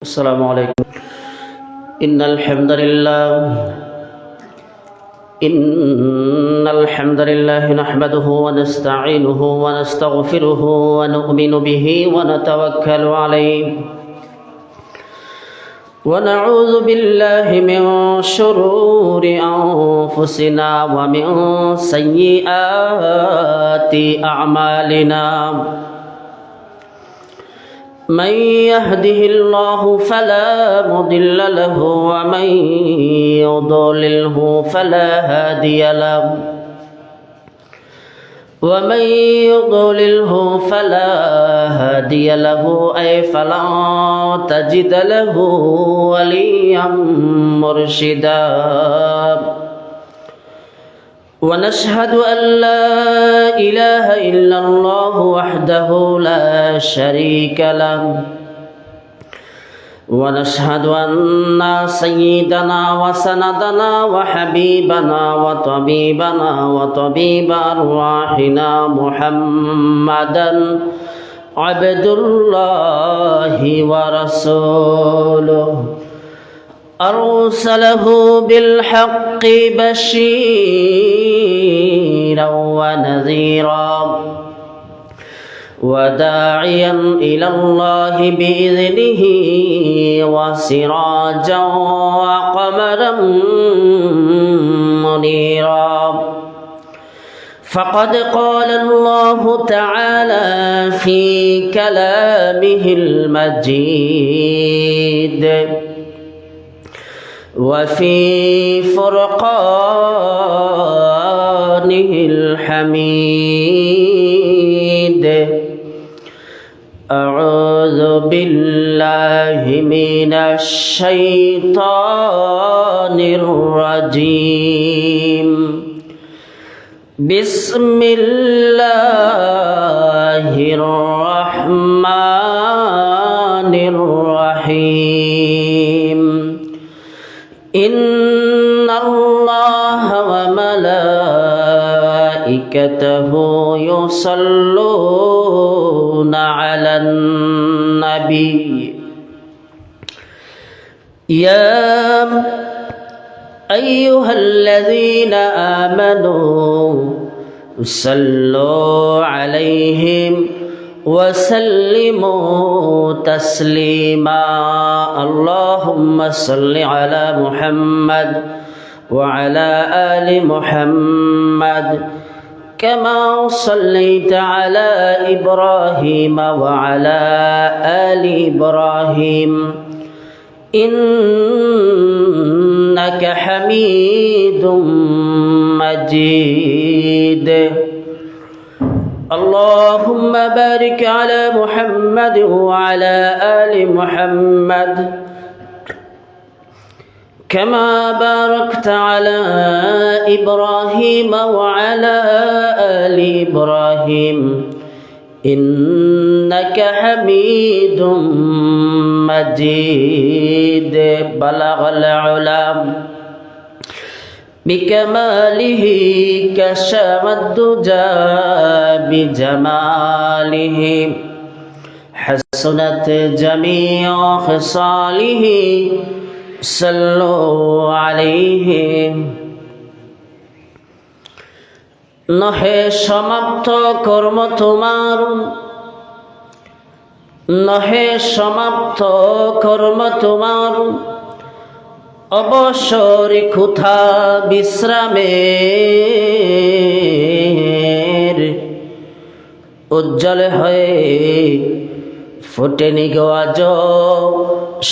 السلام عليكم. إن الحمد لله نحمده ونستعينه ونستغفره ونؤمن به ونتوكل عليه ونعوذ بالله من شرور أنفسنا ومن سيئات أعمالنا. من يهده الله فلا مضل له ومن يضلله فلا هادي له أي فلن تجد له وليا مرشدا. ونشهد أن لا إله إلا الله وحده لا شريك له ونشهد أن سيدنا وسندنا وحبيبنا وطبيب أرواحنا محمدا عبد الله ورسوله أرسله بالحق بشيرا ونذيرا وداعيا إلى الله بإذنه وسراجا وقمرا منيرا. فقد قال الله تعالى في كلامه المجيد وفي فرقانه الحميد. أعوذ بالله من الشيطان الرجيم. بسم الله الرحمن الرحيم. إن الله وملائكته يصلون على النبي يا أيها الذين آمنوا صلوا عليهم وسلموا تسليما. اللهم صل على محمد وعلى آل محمد كما صليت على إبراهيم وعلى آل إبراهيم إنك حميد مجيد. اللهم بارك على محمد وعلى آل محمد كما باركت على إبراهيم وعلى آل إبراهيم إنك حميد مجيد. بلغ العلم بكماله كشف الدجى بجماله حسنت جميع خصاله صلوا عليه. নহে সমাপ্ত কর্ম তোমার, নহে সমাপ্ত কর্ম তোমার, অবসর কোথা বিশ্রামের। উজ্জ্বল হয়ে ফোটেনি গো আজ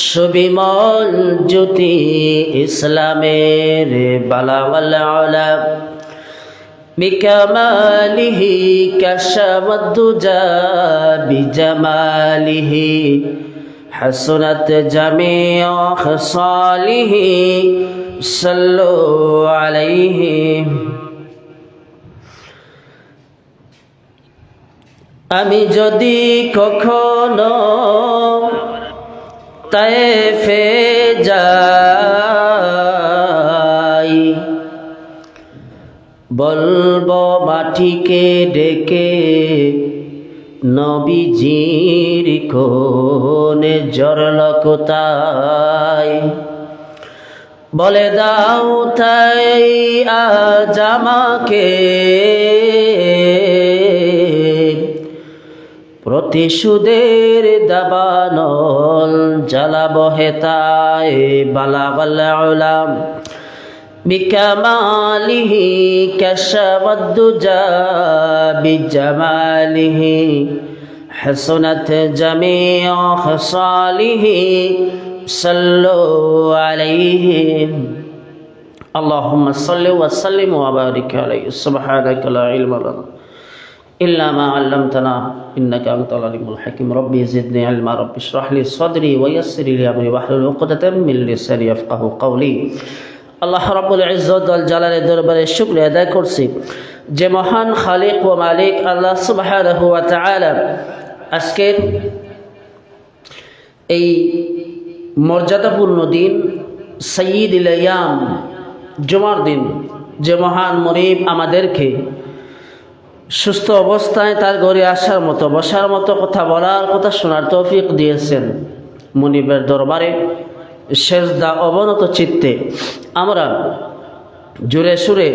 সুবিমল জ্যোতি ইসলামের। বালাওয়াল আলাম বিকামালিহি কাশাবদ্দুজা বিজামালিহি حسنت جميع خصاله صلوا عليه. আমি যদি কখনো তায়েফে যাই, বলবো মাটিকে ডেকে নবীজির কোনে জড়ল কোথায়, বলে দাও তাই আজ আমাকে প্রতিশোধের দাবানল জ্বালাবো হেতায়। বালাগাল উলাম বিকামালিহি কাশাবদ্দুজা বিজামালিহি হাসনাত জামিউ খসালিহি সাল্লু আলাইহি আল্লাহুম্মা সাল্লি ওয়া সাল্লিম ওয়া বারিক আলাইহি সুবহানাকা লা ইলমা লানা ইল্লা মা আল্লামতানা ইন্নাকা আনতাল আলিমুল হাকিম। রব্বি জিদনি ইলমা রব্বি ইশরাহ লি সাদরি ওয়া ইয়াসসির লি আমরি ওয়াহলুল উকদাতাম মিন লিসানি ইয়াফকাহু কওলি। আল্লাহ রাব্বুল ইজ্জত ওয়াল জালালের দরবারে শুকরিয়া আদায় করছি যে মহান খালিক ও মালিক আল্লাহ সুবহানাহু ওয়া তাআলা আজকের এই মর্যাদাপূর্ণ দিন সাইয়্যিদুল আইয়াম জুমার দিন, যে মহান মুনিব আমাদেরকে সুস্থ অবস্থায় তার ঘরে আসার মতো, বসার মতো, কথা বলার, কথা শোনার তৌফিক দিয়েছেন। মুনিবের দরবারে সেজদা অবনত চিত্তে আমরা জোরে সুরে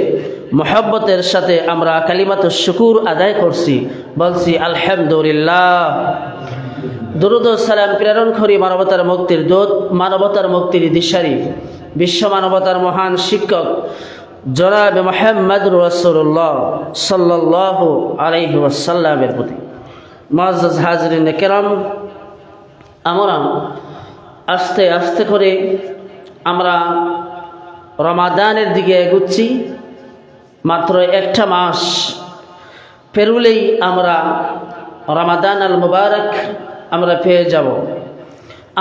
মোহাব্বতের সাথে আমরা কালিমাতুশ শুকুর আদায় করছি, বলছি আলহামদুলিল্লাহ। দরুদ ও সালাম প্রেরণ করি মানবতার মুক্তির দূত, মানবতার মুক্তির দিশারি, বিশ্ব মানবতার মহান শিক্ষক জনাব মুহাম্মদুর রাসূলুল্লাহ সাল্লাল্লাহু আলাইহি ওয়াসাল্লামের প্রতি। মুআজ্জাজ হাজরিন কেরাম, আমরা আস্তে আস্তে করে আমরা রমাদানের দিকে এগুচ্ছি। মাত্র একটা মাস পেরুলেই আমরা রমাদান আল মুবারক আমরা পেয়ে যাব।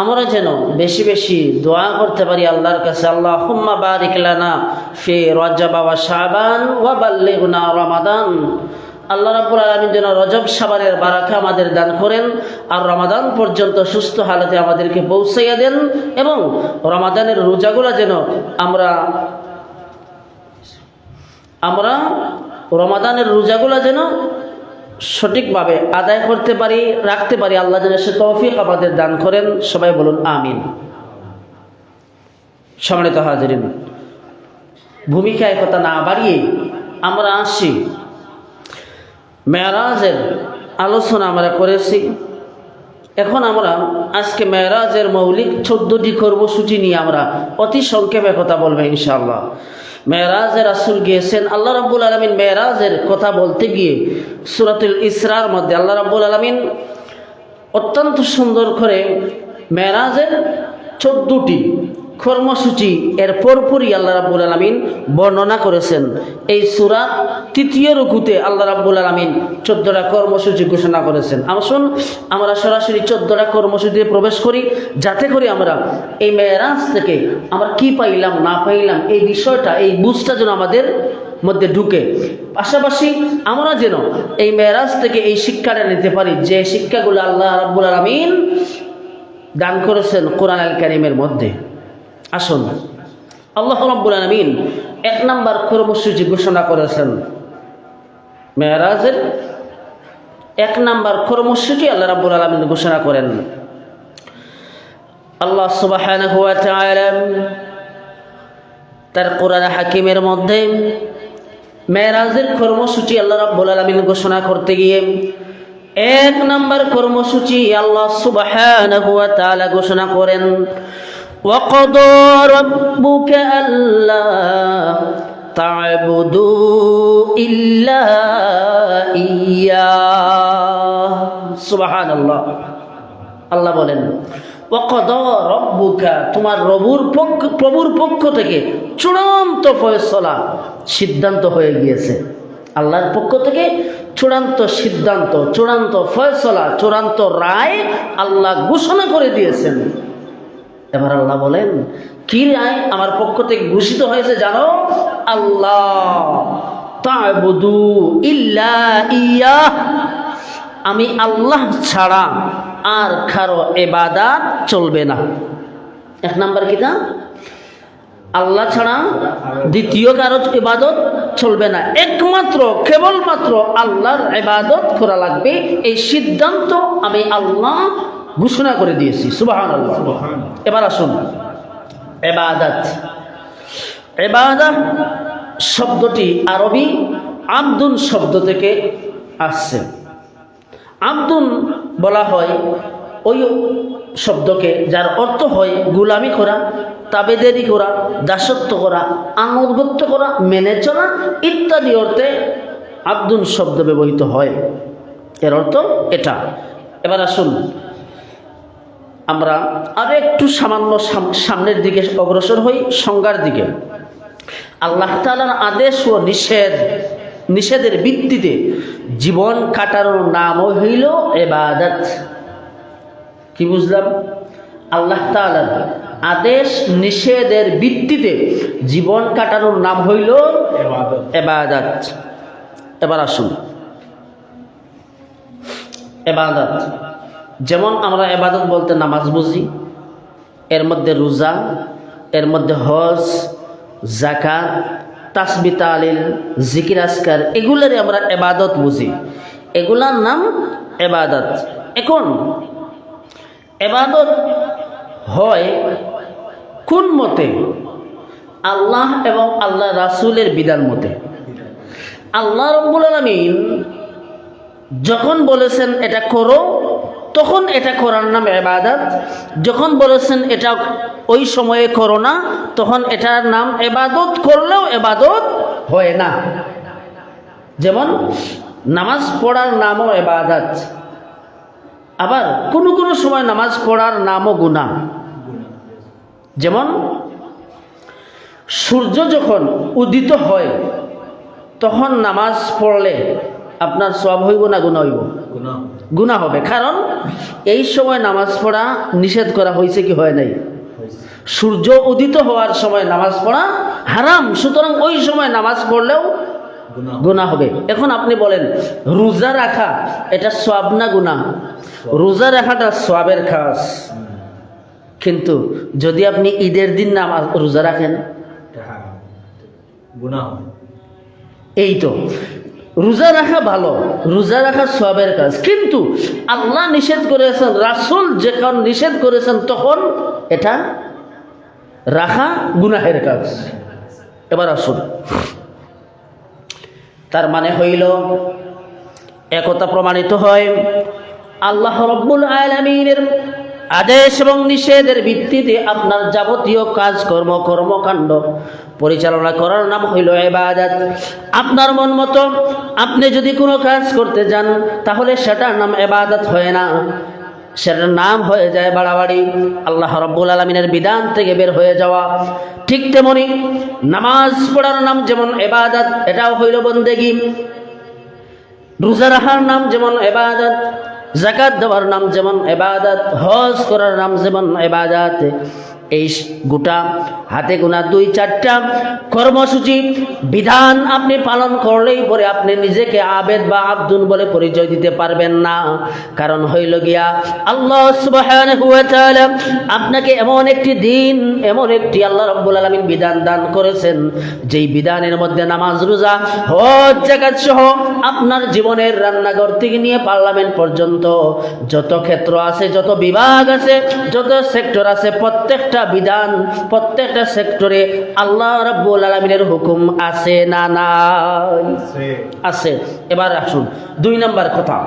আমরা যেন বেশি বেশি দোয়া করতে পারি আল্লাহর কাছে, আল্লাহুম্মা বারিক লানা ফি রজব ওয়া শাবান ওয়া বাল্লিগনা রমাদান। আল্লাহ রাব্বুল আলামিন যেন রজব শাবানের বারাকা আমাদের দান করেন, আর রমাদান পর্যন্ত সুস্থ হালতে আমাদেরকে পৌঁছাইয়া দেন, এবং রমাদানের রোজাগুলো যেন আমরা রমাদানের রোজাগুলো যেন সঠিকভাবে আদায় করতে পারি, রাখতে পারি। আল্লাহ যেন সে তৌফিক আমাদের দান করেন। সবাই বলুন আমিন। সম্মানিত হাজিরিন, ভূমিকায় কথা না বাড়িয়ে আমরা আসি। মেরাজের আলোচনা আমরা করেছি, এখন আমরা আজকে মেরাজের মৌলিক 14টি কর্মসূচি নিয়ে আমরা অতি সংক্ষেপে কথা বলবো ইনশাআল্লাহ। মেরাজে রাসূল গিয়েছেন। আল্লাহ রাব্বুল আলামিন মেরাজের কথা বলতে গিয়ে সূরাতুল ইসরার মধ্যে আল্লাহ রাব্বুল আলামিন অত্যন্ত সুন্দর করে মেরাজের 14টি কর্মসূচি এর পরপরই আল্লাহ রাব্বুল আলামিন বর্ণনা করেছেন। এই সূরা 3য় রুকুতে আল্লাহ রাব্বুল আলামিন 14টা কর্মসূচি ঘোষণা করেছেন। আসুন আমরা সরাসরি 14টা কর্মসূচিতে প্রবেশ করি, যাতে করে আমরা এই মেরাজ থেকে আমরা কি পাইলাম না পাইলাম এই বিষয়টা, এই বুঝটা যেন আমাদের মধ্যে ঢুকে। পাশাপাশি আমরা যেন এই মেরাজ থেকে এই শিক্ষাটা নিতে পারি, যে শিক্ষাগুলো আল্লাহ রাব্বুল আলামিন দান করেছেন কোরআন আল কারীমের মধ্যে। আসুন, আল্লাহ রাব্বুল আলামিন 1 নম্বর কর্মসূচি ঘোষণা করেছেন। মেরাজের 1 নম্বর কর্মসূচি আল্লাহ রাব্বুল আলামিন ঘোষণা করেন। আল্লাহ সুবহানাহু ওয়া তাআলা তার কোরআন হাকিমের মধ্যে মেরাজের কর্মসূচি আল্লাহ রাব্বুল আলামিন ঘোষণা করতে গিয়ে 1 নম্বর কর্মসূচি আল্লাহ সুবহানাহু ওয়া তাআলা ঘোষণা করেন, وَقَضَى رَبُّكَ أَلَّا تَعْبُدُوا إِلَّا إِيَّاهُ। সুবহানাল্লাহ। আল্লাহ বলেন ওয়াকাদা রব্বুকা, তোমার প্রভুর পক্ষ থেকে চূড়ান্ত ফয়সালা, সিদ্ধান্ত হয়ে গিয়েছে। আল্লাহর পক্ষ থেকে চূড়ান্ত সিদ্ধান্ত, চূড়ান্ত ফয়সালা, চূড়ান্ত রায় আল্লাহ ঘোষণা করে দিয়েছেন। এবার আল্লাহ বলেন কি রায় আমার পক্ষ থেকে ঘোষিত হয়েছে জানো? আল্লাহ তা'বুদু ইল্লা ইয়্যাহ, আমি আল্লাহ ছাড়া আর কারো ইবাদত চলবে না। 1 নাম্বার কিতা? আল্লাহ ছাড়া দ্বিতীয় কারো ইবাদত চলবে না, একমাত্র কেবলমাত্র আল্লাহর ইবাদত করা লাগবে। এই সিদ্ধান্ত আমি আল্লাহ ঘোষণা করে দিয়েছি। সুবহানাল্লাহ। এবার আসুন ইবাদত। ইবাদত শব্দটি আরবি আব্দুন শব্দ থেকে আসছে। আব্দুন বলা হয় ওই শব্দকে যার অর্থ হয় গোলামি করা, তাবেদারি করা, দাসত্ব করা, আনুগত্য করা, মেনে চলা ইত্যাদি অর্থে আব্দুন শব্দ ব্যবহৃত হয়। এর অর্থ এটা। এবার আসুন আমরা আরো একটু সামান্য সামনের দিকে অগ্রসর হই, সংজ্ঞার দিকে। আল্লাহ তাআলার আদেশ ও নিষেধের ভিত্তিতে জীবন কাটানোর নামও হইল ইবাদত। কি বুঝলাম? আল্লাহ তাআলার আদেশ নিষেধের ভিত্তিতে জীবন কাটানোর নাম হইল ইবাদত। এবার আসুন ইবাদত, যেমন আমরা ইবাদত বলতে নামাজ বুঝি, এর মধ্যে রোজা, এর মধ্যে হজ, যাকাত, তাসবিহ তাহলিল, জিকির আজকার, এগুলারই আমরা ইবাদত বুঝি, এগুলার নাম ইবাদত। এখন ইবাদত হয় কোন মতে? আল্লাহ এবং আল্লাহ রাসূলের বিধান মতে। আল্লাহ রাব্বুল আলামিন যখন বলেছেন এটা করো, তখন এটা করার নাম ইবাদত। যখন বলেছেন এটা ওই সময়ে করো না, তখন এটার নাম ইবাদত করলেও ইবাদত হয় না। যেমন নামাজ পড়ার নামও ইবাদত, আবার কোনো কোনো সময় নামাজ পড়ার নামও গুনাহ। যেমন সূর্য যখন উদিত হয় তখন নামাজ পড়লে আপনার সওয়াব হইব না গুনাহ হইব? গুনাহ হবে, কারণ এই সময় নামাজ পড়া নিষেধ করা হয়েছে কি হয় নাই? সূর্য উদিত হওয়ার সময় নামাজ পড়া হারাম, সুতরাং ওই সময় নামাজ পড়লেও গুনাহ হবে। এখন আপনি বলেন রোজা রাখা এটা সওয়াব না গুনাহ? রোজা রাখাটা সওয়াবের কাজ, কিন্তু যদি আপনি ঈদের দিন নামাজ রোজা রাখেন গুনাহ। এই তো রোজা রাখা ভালো, রোজা রাখা সওয়াবের কাজ, কিন্তু আল্লাহ নিষেধ করেছেন, রাসূল যখন নিষেধ করেছেন তখন এটা রাখা গুনাহের কাজ। এবার আসুন, তার মানে হইল একথা প্রমাণিত হয় আল্লাহ রাব্বুল আলামিনের আদেশ এবং নিষেধের ভিত্তিতে আপনার যাবতীয় কাজকর্ম কর্মকাণ্ড পরিচালনা করার নাম হইল ইবাদত। আপনার মন মতো আপনি যদি কোনো কাজ করতে যান তাহলে সেটার নাম ইবাদত হয় না, সেটার নাম হয়ে যায় বাড়াবাড়ি, আল্লাহ রাব্বুল আলামিনের বিধান থেকে বের হয়ে যাওয়া। ঠিক তেমনি নামাজ পড়ার নাম যেমন ইবাদত, এটাও হইল বন্দেগী। রোজা রাখার নাম যেমন ইবাদত, যাকাত দেওয়ার নাম যেমন ইবাদত, হজ করার নাম যেমন ইবাদত। এই গোটা হাতে গোনা 2-4টা কর্মসূচি বিধান আপনি পালন করলেই পরে আপনি নিজেকে আবেদ বা আব্দুন বলে পরিচয় দিতে পারবেন না। কারণ হইল গিয়া আল্লাহ সুবহানাহু ওয়া তাআলা আপনাকে এমন একটি দিন, এমন একটি আল্লাহ রাব্বুল আলামিন বিধান দান করেছেন, যেই বিধানের মধ্যে নামাজ, রোজা, হজ, যাকাত সহ আপনার জীবনের রান্নাঘর থেকে নিয়ে পার্লামেন্ট পর্যন্ত যত ক্ষেত্র আছে, যত বিভাগ আছে, যত সেক্টর আছে, প্রত্যেকটা বিধান, প্রত্যেকটা সেক্টরে আল্লাহ রাব্বুল আলামিনের হুকুম আছে না নাই? আছে। এবার আসুন 2 নম্বর কথা,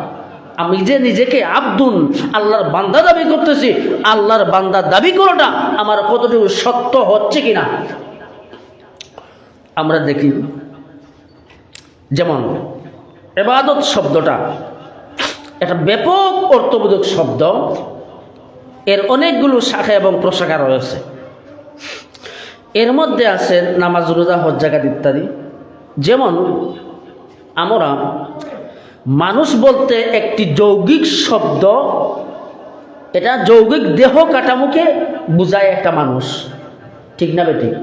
আমি যে নিজেকে আব্দুন আল্লাহর বান্দা দাবি করতেছি, আল্লাহর বান্দা দাবি করাটা আমার কতটুকু সত্য হচ্ছে কিনা আমরা দেখি। যেমন ইবাদত শব্দটা একটা ব্যাপক অর্থবোধক শব্দ, এর অনেকগুলো শাখা এবং প্রশাখা রয়েছে। এর মধ্যে আছে নামাজ, রোজা, হজ, যাকাত ইত্যাদি। যেমন আমরা মানুষ বলতে একটি যৌগিক শব্দ, এটা যৌগিক দেহ কাঠামোকে বোঝায় একটা মানুষ, ঠিক না বেঠিক?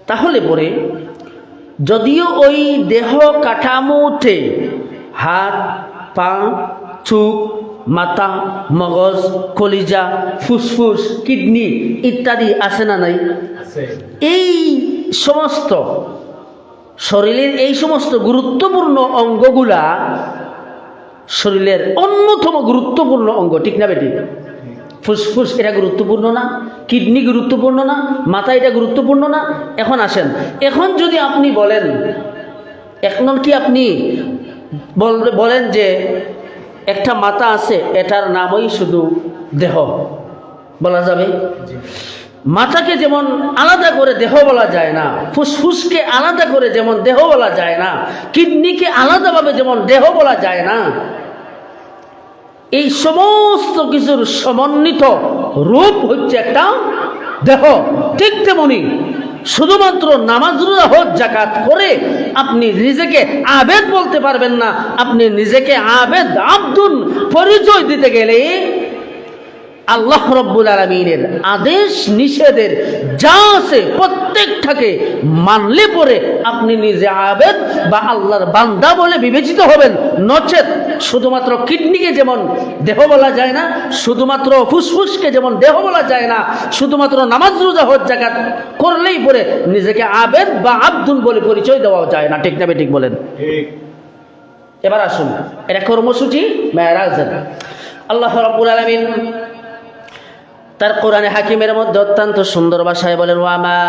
তাহলে পরে যদিও ওই দেহ কাঠামোতে হাত, পা, চোখ, মাথা, মগজ, কলিজা, ফুসফুস, কিডনি ইত্যাদি আছে না নাই? এই সমস্ত শরীরের এই সমস্ত গুরুত্বপূর্ণ অঙ্গগুলা শরীরের অন্যতম গুরুত্বপূর্ণ অঙ্গ, ঠিক না বেটি? ফুসফুস এটা গুরুত্বপূর্ণ না? কিডনি গুরুত্বপূর্ণ না? মাথা এটা গুরুত্বপূর্ণ না? এখন আসেন, এখন যদি আপনি বলেন, এখন কি আপনি বলেন যে একটা মাথা আছে, এটার নামই শুধু দেহ, বলা যাবে? মাথাকে যেমন আলাদা করে দেহ বলা যায় না, ফুসফুসকে আলাদা করে যেমন দেহ বলা যায় না, কিডনিকে আলাদাভাবে যেমন দেহ বলা যায় না, এই সমস্ত কিছুর সমন্বিত রূপ হচ্ছে একটা দেহ। ঠিক তেমনি শুধুমাত্র নামাজ রোজা হজ যাকাত করে আপনি নিজেকে আবেদ বলতে পারবেন না। আপনি নিজেকে আবেদ আব্দুন পরিচয় দিতে গেলে আল্লাহ রব্বুল আলামিনের আদেশ নিষেধের যা আছে প্রত্যেকটাকে মানলে পরে আপনি নিজে আবেদ বা আল্লাহর বান্দা বলে বিবেচিত হবেন। নচেত শুধুমাত্র কিডনিকে যেমন দেহ বলা যায় না, শুধুমাত্র ফুসফুসকে যেমন দেহ বলা যায় না, শুধুমাত্র নামাজ রোজা হজ যাকাত করলেই পরে নিজেকে আবেদ বা আব্দুন বলে পরিচয় দেওয়া যায় না। ঠিক না ঠিক বলেন? এবার আসুন, এটা কর্মসূচি মেরাজের। আল্লাহ রাব্বুল আলামিন তার কোরআনে হাকিমের মধ্যে অত্যন্ত সুন্দর ভাষায় বলেন, ওয়ামা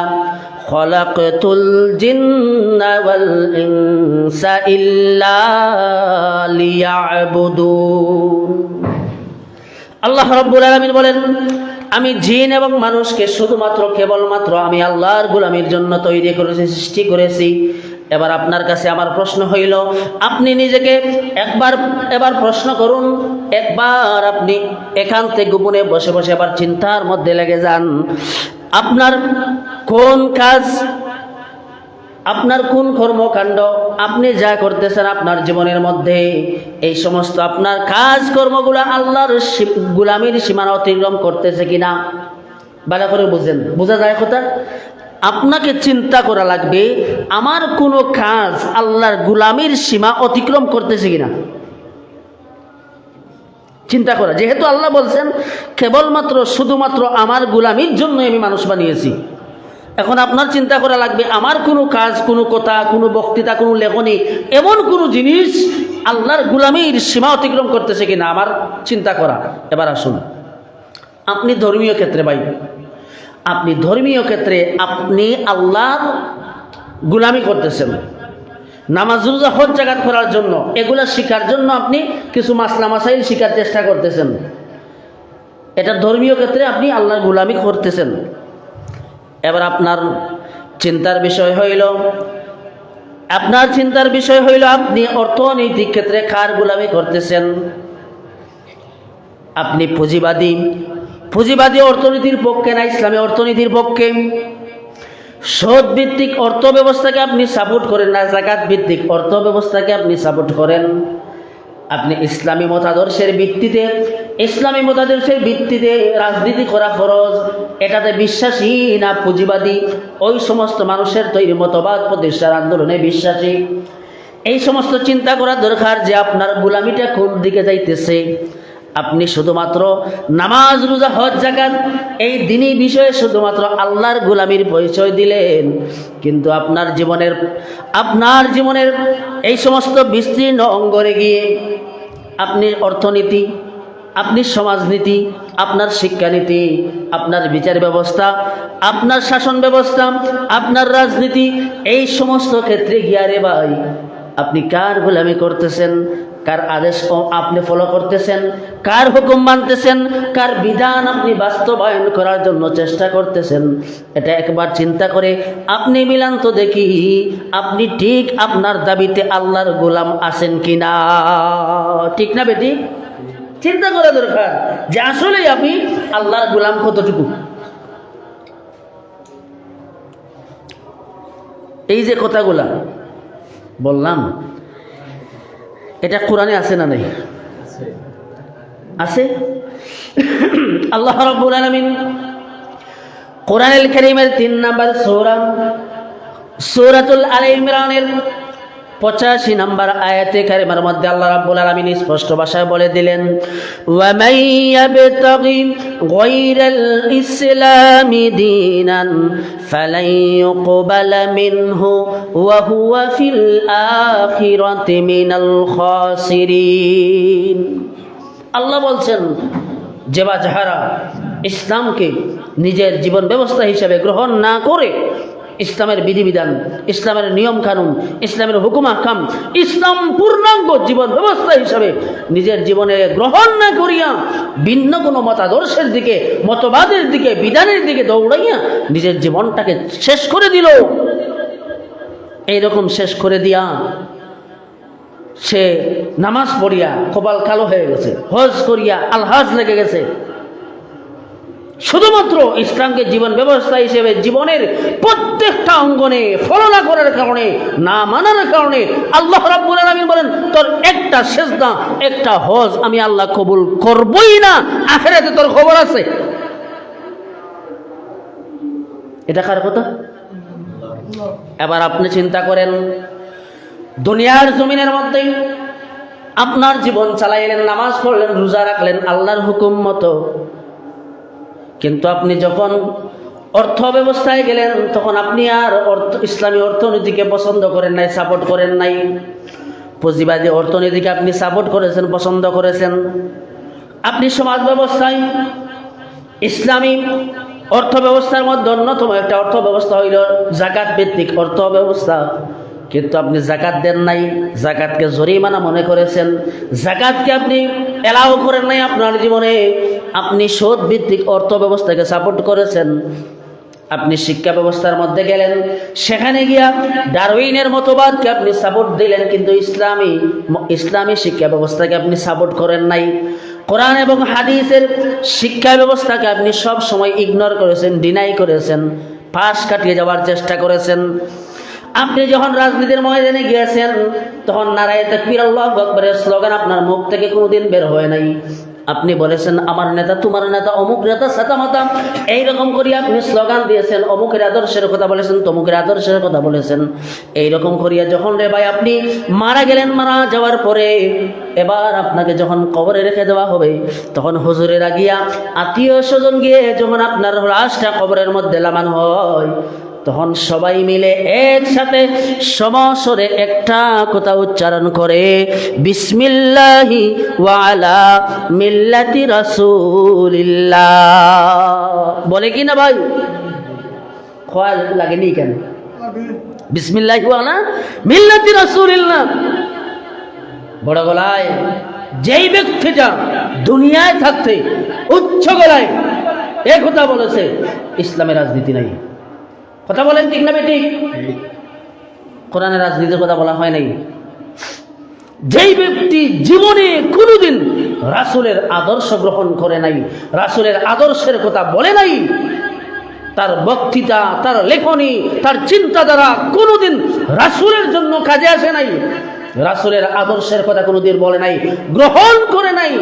খলাকতুল জিন্না ওয়াল ইনসা ইল্লা লিয়াবুদুন। আল্লাহ রাব্বুল আলামিন বলেন, আমি জিন এবং মানুষকে শুধুমাত্র কেবলমাত্র আমি আল্লাহর গোলামির জন্য তৈরি করেছি, সৃষ্টি করেছি। এবার আপনার কাছে আমার প্রশ্ন হইল, আপনি নিজেকে এবার প্রশ্ন করুন, একবার আপনি একান্তে গোপনে বসে বসে এবার চিন্তার মধ্যে লেগে যান। আপনার কোন কাজ, আপনার কোন কর্মকাণ্ড, আপনি যা করতেছেন আপনার জীবনের মধ্যে, এই সমস্ত আপনার কাজ কর্মগুলো আল্লাহর গোলামির সীমানা অতিক্রম করতেছে কিনা ভালো করে বুঝেন। বোঝা যায় কথা? আপনাকে চিন্তা করা লাগবে আমার কোনো কাজ আল্লাহর গোলামির সীমা অতিক্রম করতেছে কিনা। চিন্তা করা, যেহেতু আল্লাহ বলছেন কেবলমাত্র শুধুমাত্র আমার গোলামির জন্য আমি মানুষ বানিয়েছি। এখন আপনার চিন্তা করা লাগবে আমার কোনো কাজ, কোনো কথা, কোনো বক্তৃতা, কোনো লেখনী, এমন কোনো জিনিস আল্লাহর গোলামির সীমা অতিক্রম করতেছে কিনা আমার চিন্তা করা। এবার আসুন, আপনি ধর্মীয় ক্ষেত্রে আপনি ধর্মীয় ক্ষেত্রে আপনি আল্লাহর গোলামি করতেছেন, নামাজ রোজা হজ যাকাত করার জন্য, এগুলা শিখার জন্য আপনি কিছু মাসলা মাসাইল শিখার চেষ্টা করতেছেন। এটা ধর্মীয় ক্ষেত্রে আপনি আল্লাহর গোলামি করতেছেন। এবার আপনার চিন্তার বিষয় হইল আপনি অর্থনৈতিক ক্ষেত্রে কার গোলামি করতেছেন। আপনি পুঁজিবাদী অর্থনীতির পক্ষে না ইসলামী অর্থনীতির পক্ষে? সুদ ভিত্তিক অর্থ ব্যবস্থাকে আপনি সাপোর্ট করেন না যাকাত ভিত্তিক অর্থ ব্যবস্থাকে আপনি সাপোর্ট করেন? আপনি ইসলামী মতাদর্শের ভিত্তিতে রাজনীতি করা ফরজ, এটাতে বিশ্বাসী না পুঁজিবাদী ওই সমস্ত মানুষের তৈরি মতবাদ প্রতিষ্ঠার আন্দোলনে বিশ্বাসী? এই সমস্ত চিন্তা করা দরকার যে আপনার গোলামিটা কোন দিকে যাইতেছে। আপনি শুধুমাত্র নামাজ রোজা হজ যাকাত এই দ্বীনি বিষয়ে শুধুমাত্র আল্লাহর গোলামির পরিচয় দিলেন, কিন্তু আপনার জীবনের এই সমস্ত বিস্তীর্ণ অঙ্গনে গিয়ে আপনি অর্থনীতি, আপনি সমাজনীতি, আপনার শিক্ষানীতি, আপনার বিচার ব্যবস্থা, আপনার শাসন ব্যবস্থা, আপনার রাজনীতি, এই সমস্ত ক্ষেত্রে গিয়ে রে ভাই আপনি কার গোলামি করতেছেন? কার আদেশ আপনি ফলো করতেছেন? কার হুকুম মানতেছেন? কার বিধান আপনি বাস্তবায়ন করার জন্য চেষ্টা করতেছেন? এটা একবার চিন্তা করে আপনি মিলান তো দেখি আপনি ঠিক আপনার দাবিতে আল্লাহর গোলাম আছেন কিনা। ঠিক না বেটি? চিন্তা করা দরকার যে আসলে আপনি আল্লাহর গোলাম কতটুকু। এই যে কথাগুলা বললাম, এটা কোরআনে আছে না নাই? আছে। আল্লাহ রাব্বুল আলামিন কোরআনুল কারীমের 3 নম্বর সূরা সূরাতুল আলে ইমরানের 85 নম্বর আয়াতে কারিমার মধ্যে আল্লাহ রাব্বুল আলামিন স্পষ্ট ভাষায় বলে দিলেন, ওয়া মান ইয়াবতাগি গায়রাল ইসলামি দীনান ফালান ইউকবালা মিনহু ওয়া হুয়া ফিল আখিরাতি মিনাল খাসিরিন। আল্লাহ বলছেন, যে বা যাহারা ইসলামকে নিজের জীবন ব্যবস্থা হিসেবে গ্রহণ না করে, ইসলামের বিধিবিধান, ইসলামের নিয়ম কানুন, ইসলামের হুকুম আহকাম, ইসলাম পূর্ণাঙ্গ জীবন ব্যবস্থা হিসাবে নিজের জীবনে গ্রহণ না করিয়া ভিন্ন কোনো মতাদর্শের দিকে, মতবাদের দিকে, বিধানের দিকে দৌড়াইয়া নিজের জীবনটাকে শেষ করে দিল, এইরকম শেষ করে দিয়া সে নামাজ পড়িয়া কপাল কালো হয়ে গেছে, হজ করিয়া আলহাজ লেগে গেছে, শুধুমাত্র ইসলামকে জীবন ব্যবস্থা হিসেবে জীবনের প্রত্যেকটা অঙ্গনে ফলো না করার কারণে, না মানার কারণে আল্লাহ রাব্বুল আলামিন বলেন, তোর একটা সেজদা, একটা হজ আমি আল্লাহ কবুল করবই না, আখিরাতে তোর খবর আছে। এটা কার কথা? এবার আপনি চিন্তা করেন, দুনিয়ার জমিনের মধ্যে আপনার জীবন চালাইলেন, নামাজ পড়লেন, রোজা রাখলেন আল্লাহর হুকুম মতো, কিন্তু আপনি যখন অর্থ ব্যবস্থায় গেলেন তখন আপনি আর ইসলামী অর্থনীতিকে পছন্দ করেন নাই, সাপোর্ট করেন নাই। পুঁজিবাদী অর্থনীতিকে আপনি সাপোর্ট করেছেন, পছন্দ করেছেন। আপনি সমাজ ব্যবস্থায় ইসলামী অর্থ ব্যবস্থার মধ্যে অন্যতম একটা অর্থ ব্যবস্থা হইল জাকাত ভিত্তিক অর্থ ব্যবস্থা, কিন্তু আপনি জাকাত দেন নাই, জাকাতকে জরিমানা মনে করেছেন, জাকাতকে আপনি এলাও করেন নাই আপনার জীবনে। আপনি সুদ ভিত্তিক অর্থ ব্যবস্থাকে সাপোর্ট করেছেন। আপনি শিক্ষা ব্যবস্থার মধ্যে গেলেন, সেখানে গিয়া ডারউইনের মতবাদকে আপনি সাপোর্ট দিলেন, কিন্তু ইসলামী শিক্ষা ব্যবস্থাকে আপনি সাপোর্ট করেন নাই। কোরআন এবং হাদিসের শিক্ষা ব্যবস্থাকে আপনি সব সময় ইগনোর করেছেন, ডিনাই করেছেন, পাশ কাটিয়ে যাওয়ার চেষ্টা করেছেন। আপনি যখন রাজনীতির ময়দানে গিয়েছেন তখন নারায়ে তাকবীর আল্লাহু আকবারের স্লোগান আপনার মুখ থেকে কোনোদিন বের হয় নাই। আপনি বলেছেন আমার নেতা, তোমার নেতা, অমুক নেতা, সাতামাতা, এইরকম করে আপনি স্লোগান দিয়েছেন, অমুকের আদর্শের কথা বলেছেন, তমুকের আদর্শের কথা বলেছেন। এইরকম করিয়া যখন রে ভাই আপনি মারা গেলেন, মারা যাওয়ার পরে এবার আপনাকে যখন কবরে রেখে দেওয়া হবে, তখন হুজুরেরা গিয়া, আত্মীয় স্বজন গিয়ে যখন আপনার লাশটা কবরের মধ্যে লাগানো হয়, তখন সবাই মিলে একসাথে সমস্বরে একটা কথা উচ্চারণ করে, বিসমিল্লাহি ওয়া আলা মিল্লাতি রাসূলিল্লাহ, বলে কি না ভাই? খোয়া লাগেনি কেন? বিসমিল্লাহি ওয়া আলা মিল্লাতি রাসূলিল্লাহ বড় গলায় যেই ব্যক্তিটা দুনিয়ায় থাকতে উচ্চ গলায় এই কথা বলেছে, ইসলামের রাজনীতি নাই। কথা বলেন ঠিক না বেঠিক? কোরআনের রাজনীতির কথা বলা হয় নাই। যেই ব্যক্তি জীবনে কোনোদিন রাসূলের আদর্শ গ্রহণ করে নাই, রাসূলের আদর্শের কথা বলে নাই, তার বক্তৃতা, তার লেখনী, তার চিন্তাধারা কোনোদিন রাসূলের জন্য কাজে আসে নাই, রাসূলের আদর্শের কথা কোনোদিন বলে নাই, গ্রহণ করে নাই,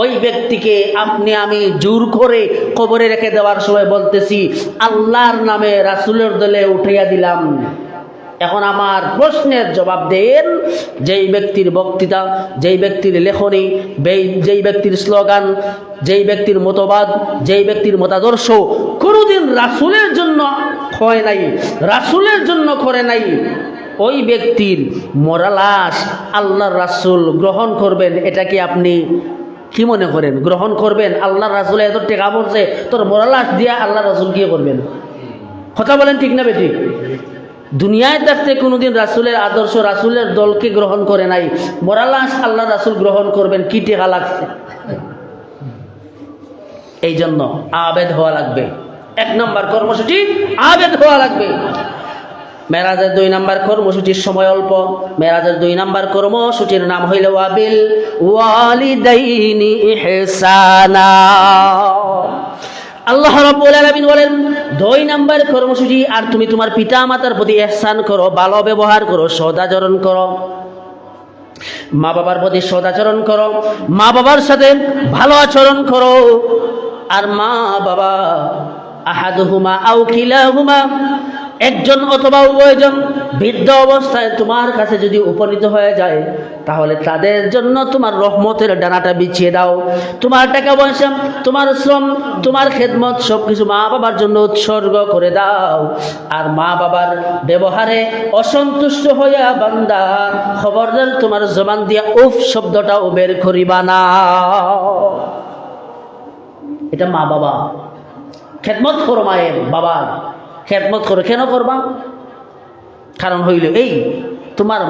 ওই ব্যক্তিকে আপনি আমি জোর করে কবরে রেখে দেওয়ার সময় বলতেছি, আল্লাহর নামে রাসূলের দলে উঠাইয়া দিলাম। এখন আমার প্রশ্নের জবাব দেন, যেই ব্যক্তির বক্তৃতা, যেই ব্যক্তির লেখনী, যেই ব্যক্তির স্লোগান, যেই ব্যক্তির মতবাদ, যেই ব্যক্তির মতাদর্শ কোনোদিন রাসূলের জন্য হয় নাই, রাসূলের জন্য করে নাই, ওই ব্যক্তির মরা লাশ আল্লাহর রাসূল গ্রহণ করবেন, এটা কি আপনি কি মনে করেন? গ্রহণ করবেন? আল্লাহর রাসূল এত টেকা পড়ছে, তোর মরা লাশ দিয়া আল্লাহর রাসূল কি করবেন? কথা বলেন ঠিক না বেঠিক? দুনিয়ায় থাকতে কোনোদিন রাসূলের আদর্শ, রাসূলের দলকে গ্রহণ করে নাই, মরা লাশ আল্লাহর রাসূল গ্রহণ করবেন, কি টেকা লাগছে? এই জন্য আবেদ হওয়া লাগবে। 1 নম্বর কর্মসূচি আবেদ হওয়া লাগবে। মেরাজের 2 নম্বর কর্মসূচির সময় অল্প। মেরাজের 2 নম্বর কর্মসূচির নাম হইল ওয়াবিল ওয়ালিদাইনি ইহসানা। আল্লাহ রাব্বুল আলামিন বলেন 2 নম্বর কর্মসূচি, আর তুমি তোমার পিতা মাতার প্রতি ইহসান করো, ভালো ব্যবহার করো, সদাচরণ করো। মা বাবার প্রতি সদাচরণ করো, মা বাবার সাথে ভালো আচরণ করো। আর মা বাবা আহাদুহুমা আও কিলাহুমা, একজন অথবা উভয়জন বৃদ্ধ অবস্থায় তোমার কাছে যদি উপনীত হয়ে যায়, তাহলে তাদের জন্য তোমার রহমতের ডানাটা বিছিয়ে দাও। তোমার টাকা পয়সা, তোমার শ্রম, তোমার খেদমত সবকিছু মা বাবার জন্য উৎসর্গ করে দাও। আর মা বাবার ব্যবহারে অসন্তুষ্ট হইয়া বান্দা, খবরদার তোমার জবান দিয়া উফ শব্দটাও বের করিবা না। এটা মা বাবা, খেদমত করো মায়ের বাবার, খেদমত করো। কেন করবা? কারণ হইল এই, তোমার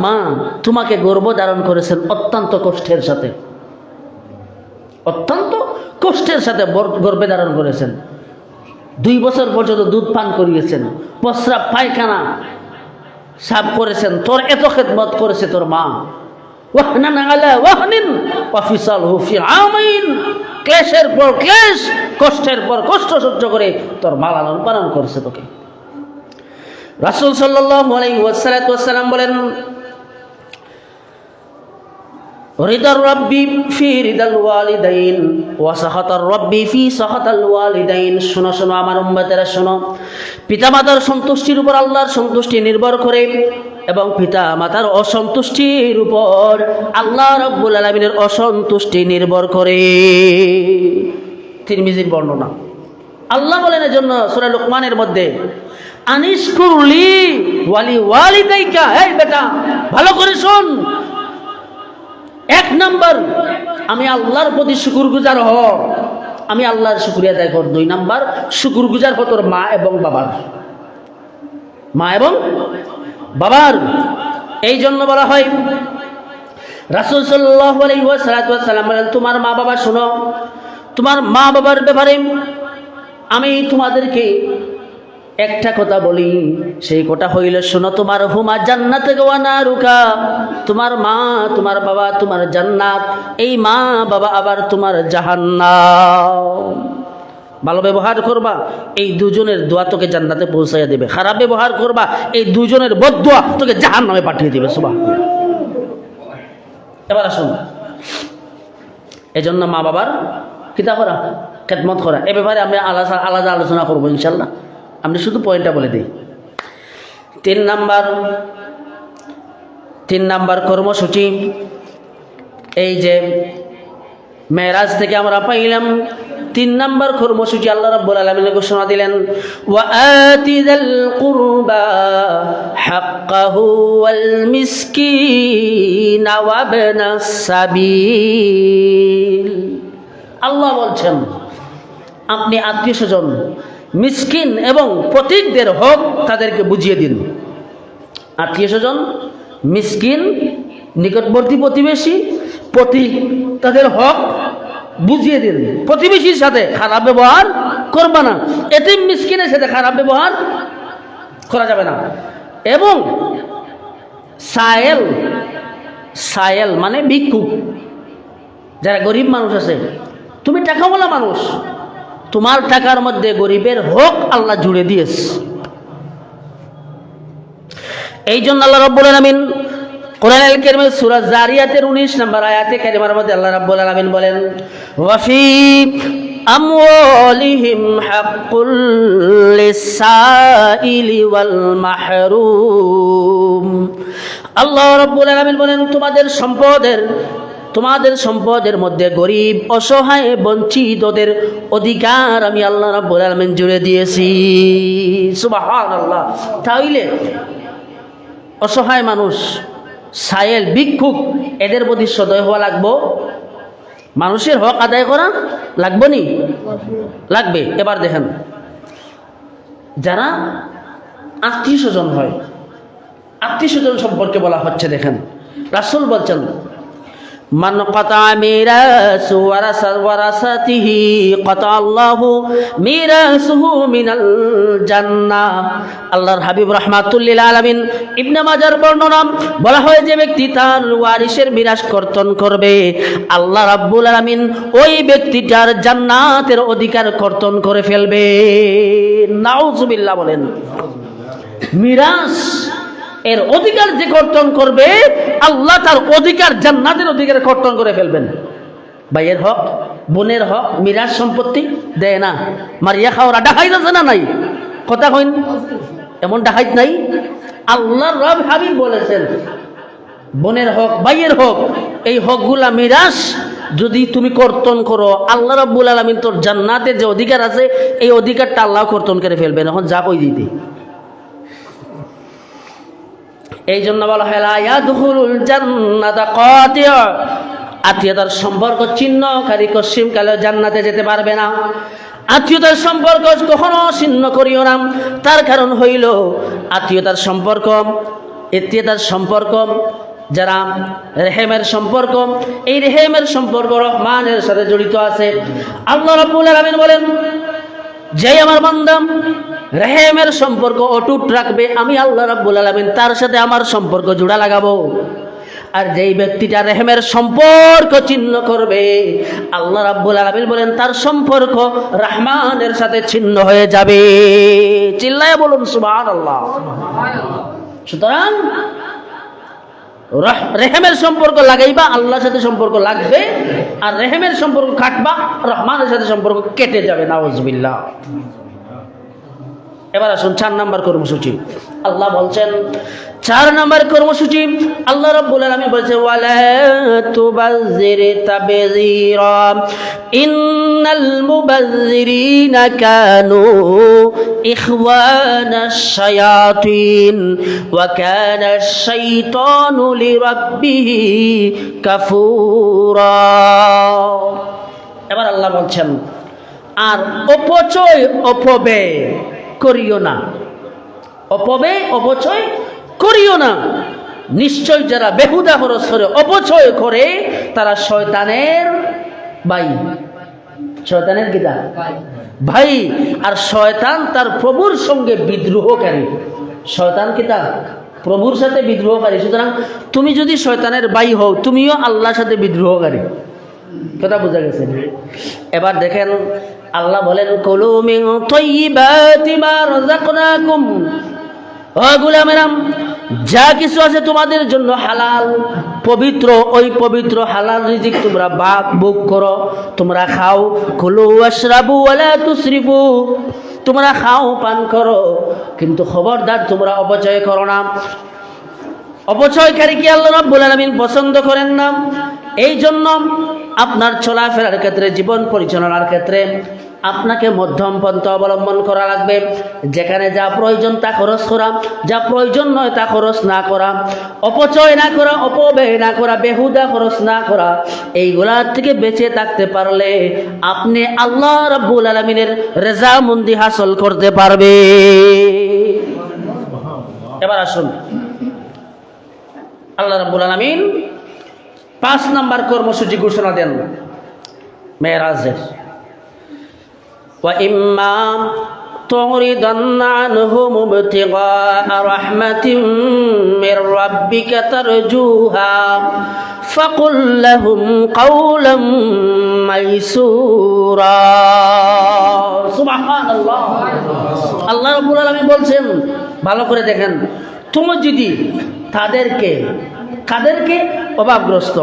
মা তোমাকে গর্ভ ধারণ করেছেন অত্যন্ত কষ্টের সাথে, অত্যন্ত কষ্টের সাথে গর্ভে ধারণ করেছেন। 2 বছর পর্যন্ত দুধ পান করিয়েছেন, প্রস্রাব পায়খানা সাফ করেছেন, তোর এত খেদমত করেছে তোর মা। ক্লেশের পর ক্লেশ, কষ্টের পর কষ্ট সহ্য করে তোর মা লালন পালন করছে তোকে। রাসূল সাল্লাল্লাহু আলাইহি ওয়াসাল্লাম বলেন, রিদার রাব্বি ফি রিদাল ওয়ালিদাইন ওয়া সাখাতার রাব্বি ফি সাখাতাল ওয়ালিদাইন। শোনো শোনো আমার উম্মতেরা শোনো, পিতামাতার সন্তুষ্টির উপর আল্লাহর সন্তুষ্টি নির্ভর করে, এবং পিতা মাতার অসন্তুষ্টির উপর আল্লাহ রাব্বুল আলামিনের অসন্তুষ্টি নির্ভর করে। তিরমিজির বর্ণনা। আল্লাহ বলেন এজন্য সূরা লুকমানের মধ্যে, আনিশকুরলি ওয়ালি ওয়ালিদাইকা, এই বেটা ভালো করে শোন, 1 নাম্বার আমি আল্লাহর প্রতি শুকরগুজার হ, আমি আল্লাহর শুকরিয়া আদায় কর। 2 নাম্বার শুকরগুজার হো তোর মা এবং বাবার, মা এবং বাবার। এই জন্য বলা হয়, রাসূল সাল্লাল্লাহু আলাইহি ওয়াসাল্লাম বলেন, তোমার মা বাবা শোনো, তোমার মা বাবার ব্যাপারে আমি তোমাদেরকে একটা কথা বলি, সেই কথা হইল শোনো, তোমার হুমা জান্নাতে ওয়া নারুকা, তোমার মা তোমার বাবা তোমার জান্নাত, এই মা বাবা আবার তোমার জাহান্নাম। ভালো ব্যবহার করবা, এই দুজনের দোয়া তোকে জান্নাতে পৌঁছাইয়া দেবে। খারাপ ব্যবহার করবা, এই দুজনের বদদোয়া তোকে জাহান্নামে পাঠিয়ে দেবে। সুবহানাল্লাহ। এবার আসুন, এজন্য মা বাবার কিতা করা, খেদমত করা, এ ব্যাপারে আমি আলাদা আলোচনা করবো ইনশাল্লাহ। আমি শুধু পয়েন্টটা বলে দিই। 3 নাম্বার কর্মসূচি, এই যে মেরাজ থেকে আমরা পাইলাম 3 নাম্বার কর্মসূচি আল্লাহ রাব্বুল আলামিন ঘোষণা দিলেন, ওয়া আতিযাল কুরবা হাক্কাহু ওয়াল মিসকিন ওয়া ইবনাস সাবিল। আল্লাহ বলছেন, আপনি আত্মীয় স্বজন, মিসকিন এবং পথিকদের হক তাদেরকে বুঝিয়ে দিন। আত্মীয় স্বজন, মিসকিন, নিকটবর্তী প্রতিবেশী, পথিক, তাদের হক বুঝিয়ে দিন। প্রতিবেশীর সাথে খারাপ ব্যবহার করবা না, এতিম মিসকিনের সাথে খারাপ ব্যবহার করা যাবে না। এবং সায়েল মানে ভিক্ষুক, যারা গরিব মানুষ আছে, তুমি টাকাওয়ালা মানুষ, তোমার টাকার মধ্যে গরিবের হক আল্লাহ জুড়ে দিয়েছে। এই জন্য আল্লাহ রাব্বুল আলামিন কোরআনুল কারীমের সূরা জারিয়াতের 19 নম্বর আয়াতে কারিমার মধ্যে আল্লাহ রাব্বুল আলামিন বলেন, ওয়া ফি আমওয়ালিহিম হাক্কুল লিসাইলি ওয়াল মাহরুম। আল্লাহ রাব্বুল আলামিন বলেন, তোমাদের সম্পদের মধ্যে গরিব, অসহায়, বঞ্চিতদের অধিকার আমি আল্লাহ রাব্বুল আলামিন জুড়ে দিয়েছি। সুবহানাল্লাহ। তাইলে অসহায় মানুষ, সায়েল, ভিক্ষুক, এদের প্রতি সদয় হওয়া লাগবো, মানুষের হক আদায় করা লাগবো নি? লাগবে। এবার দেখেন, যারা আত্মীয় স্বজন হয়, আত্মীয় স্বজন সম্পর্কে বলা হচ্ছে, দেখেন রাসূল বলছেন, মান কাতা মিরাসু ওয়ারাসাতিহি কাতা আল্লাহু মিরাসুহু মিনাল জান্নাহ। আল্লাহর হাবিব রাহমাতুল লিল আলামিন ইবনে মাজার বর্ণনা, বলা হয় যে ব্যক্তি তার ওয়ারিসের মিরাস কর্তন করবে, আল্লাহ রাব্বুল আলামিন ওই ব্যক্তিটার জান্নাতের অধিকার কর্তন করে ফেলবে। নাউজুবিল্লাহ বলেন। মিরাস এর অধিকার যে কর্তন করবে, আল্লাহ তার অধিকার, জান্নাতের অধিকার কর্তন করে ফেলবেন। ভাইয়ের হক বোনের হক মিরাজ সম্পত্তি দেয় না, মারিয়া খাওয়ারা ডাকাইত আছে না নাই? কথা কইন, এমন ডাকাইত নাই? আল্লাহর রব হাবিব বলেছেন বোনের হক ভাইয়ের হক এই হকগুলা মিরাজ যদি তুমি কর্তন করো, আল্লাহ রাব্বুল আলামিন তোর জান্নাতের যে অধিকার আছে এই অধিকারটা আল্লাহ কর্তন করে ফেলবেন। এখন যা কই দিতে, এই জন্য বলা হয় লা ইয়াদখুলুল জান্নাতা কাতিআ, আত্মীয়তার সম্পর্ক ছিন্নকারী কসিম কালে জান্নাতে যেতে পারবে না। আত্মীয়তার সম্পর্ক কখনো ছিন্ন করিও না। তার কারণ হইল আত্মীয়তার সম্পর্ক যারা রেহেমের সম্পর্ক, এই রেহেমের সম্পর্ক রহমানের সাথে জড়িত আছে। আল্লাহ রাব্বুল আলামিন বলেন, যে আমার বান্দা রেহেমের সম্পর্ক অটুট রাখবে, আমি আল্লাহ রাব্বুল আলামিন তার সাথে আমার সম্পর্ক জোড়া লাগাবো। আর যেই ব্যক্তিটা রেহেমের সম্পর্ক ছিন্ন করবে, আল্লাহ রাব্বুল আলামিন বলেন তার সম্পর্ক রহমানের সাথে ছিন্ন হয়ে যাবে। চিল্লায়া বলুন সুবহানাল্লাহ। সুতরাং রেহেমের সম্পর্ক লাগাইবা, আল্লাহর সাথে সম্পর্ক লাগবে, আর রেহেমের সম্পর্ক কাটবা, রহমানের সাথে সম্পর্ক কেটে যাবে। নাউজুবিল্লাহ। এবার আসুন 4 নম্বর কর্মসূচি। আল্লাহ বলছেন 4 নম্বর কর্মসূচি, আল্লাহ রাব্বুল আলামিন বলছেন ওয়ালা তুবাযজির তাবযীরা ইন্নাল মুবাযজিরিনা কানু ইখওয়ানাশ শায়াতিন ওয়া কানাশ শাইতানু লিরাব্বিহি কাফুরা। এবার আল্লাহ বলছেন আর অপব্যয় করিও না, অপচয় করিও না। নিশ্চয় যারা বেহুদা খরচ করে অপচয় করে তারা শয়তানের ভাই, শয়তানের গীতা ভাই। আর শয়তান তার প্রভুর সঙ্গে বিদ্রোহকারী। শয়তান কিতা প্রভুর সাথে বিদ্রোহকারী। সুতরাং তুমি যদি শয়তানের ভাই হও, তুমিও আল্লাহর সাথে বিদ্রোহকারী। কথা বোঝা গেছে? এবার দেখেন আল্লাহ বলেন কুলু মিন তাইয়্যিবাতি মা রাযাকনাকুম, ও গোলামেরা যা কিছু আছে তোমাদের জন্য হালাল পবিত্র, ওই পবিত্র হালাল রিজিক তোমরা ভোগ করো, তোমরা খাও। কুলু ওয়াশরাবু ওয়ালা তুসরিফু, তোমরা খাও পান করো, কিন্তু খবরদার তোমরা অপচয় করো না। অপচয়কারী কি আল্লাহ রাব্বুল আলামিন পছন্দ করেন না। এই জন্য আপনার চলাফেরার ক্ষেত্রে, জীবন পরিচালনার ক্ষেত্রে আপনাকে মধ্যম পন্থা অবলম্বন করা লাগবে। যেখানে যা প্রয়োজন তা খরচ করা, যা প্রয়োজন নয় তা খরচ না করা, অপচয় না করা, অপব্যয় না করা, বেহুদা খরচ না করা। এইগুলার থেকে বেঁচে থাকতে পারলে আপনি আল্লাহ রাব্বুল আলামিনের রেজামন্দি হাসিল করতে পারবে। এবার আসুন আল্লাহ রাব্বুল আলামিন 5 নম্বর কর্মসূচি ঘোষণা দেন মেরাজের। وَإِمَّا تُعْرِضَنَّ عَنْهُمُ ابْتِغَاءَ رَحْمَةٍ مِّن رَّبِّكَ تَرْجُوهَا فَقُل لَّهُمْ قَوْلًا مَّيْسُورًا। সুবহানাল্লাহ। আল্লাহ রাব্বুল আলামিন বলছেন, ভালো করে দেখেন, তুমি যদি কাদেরকে অভাবগ্রস্ত,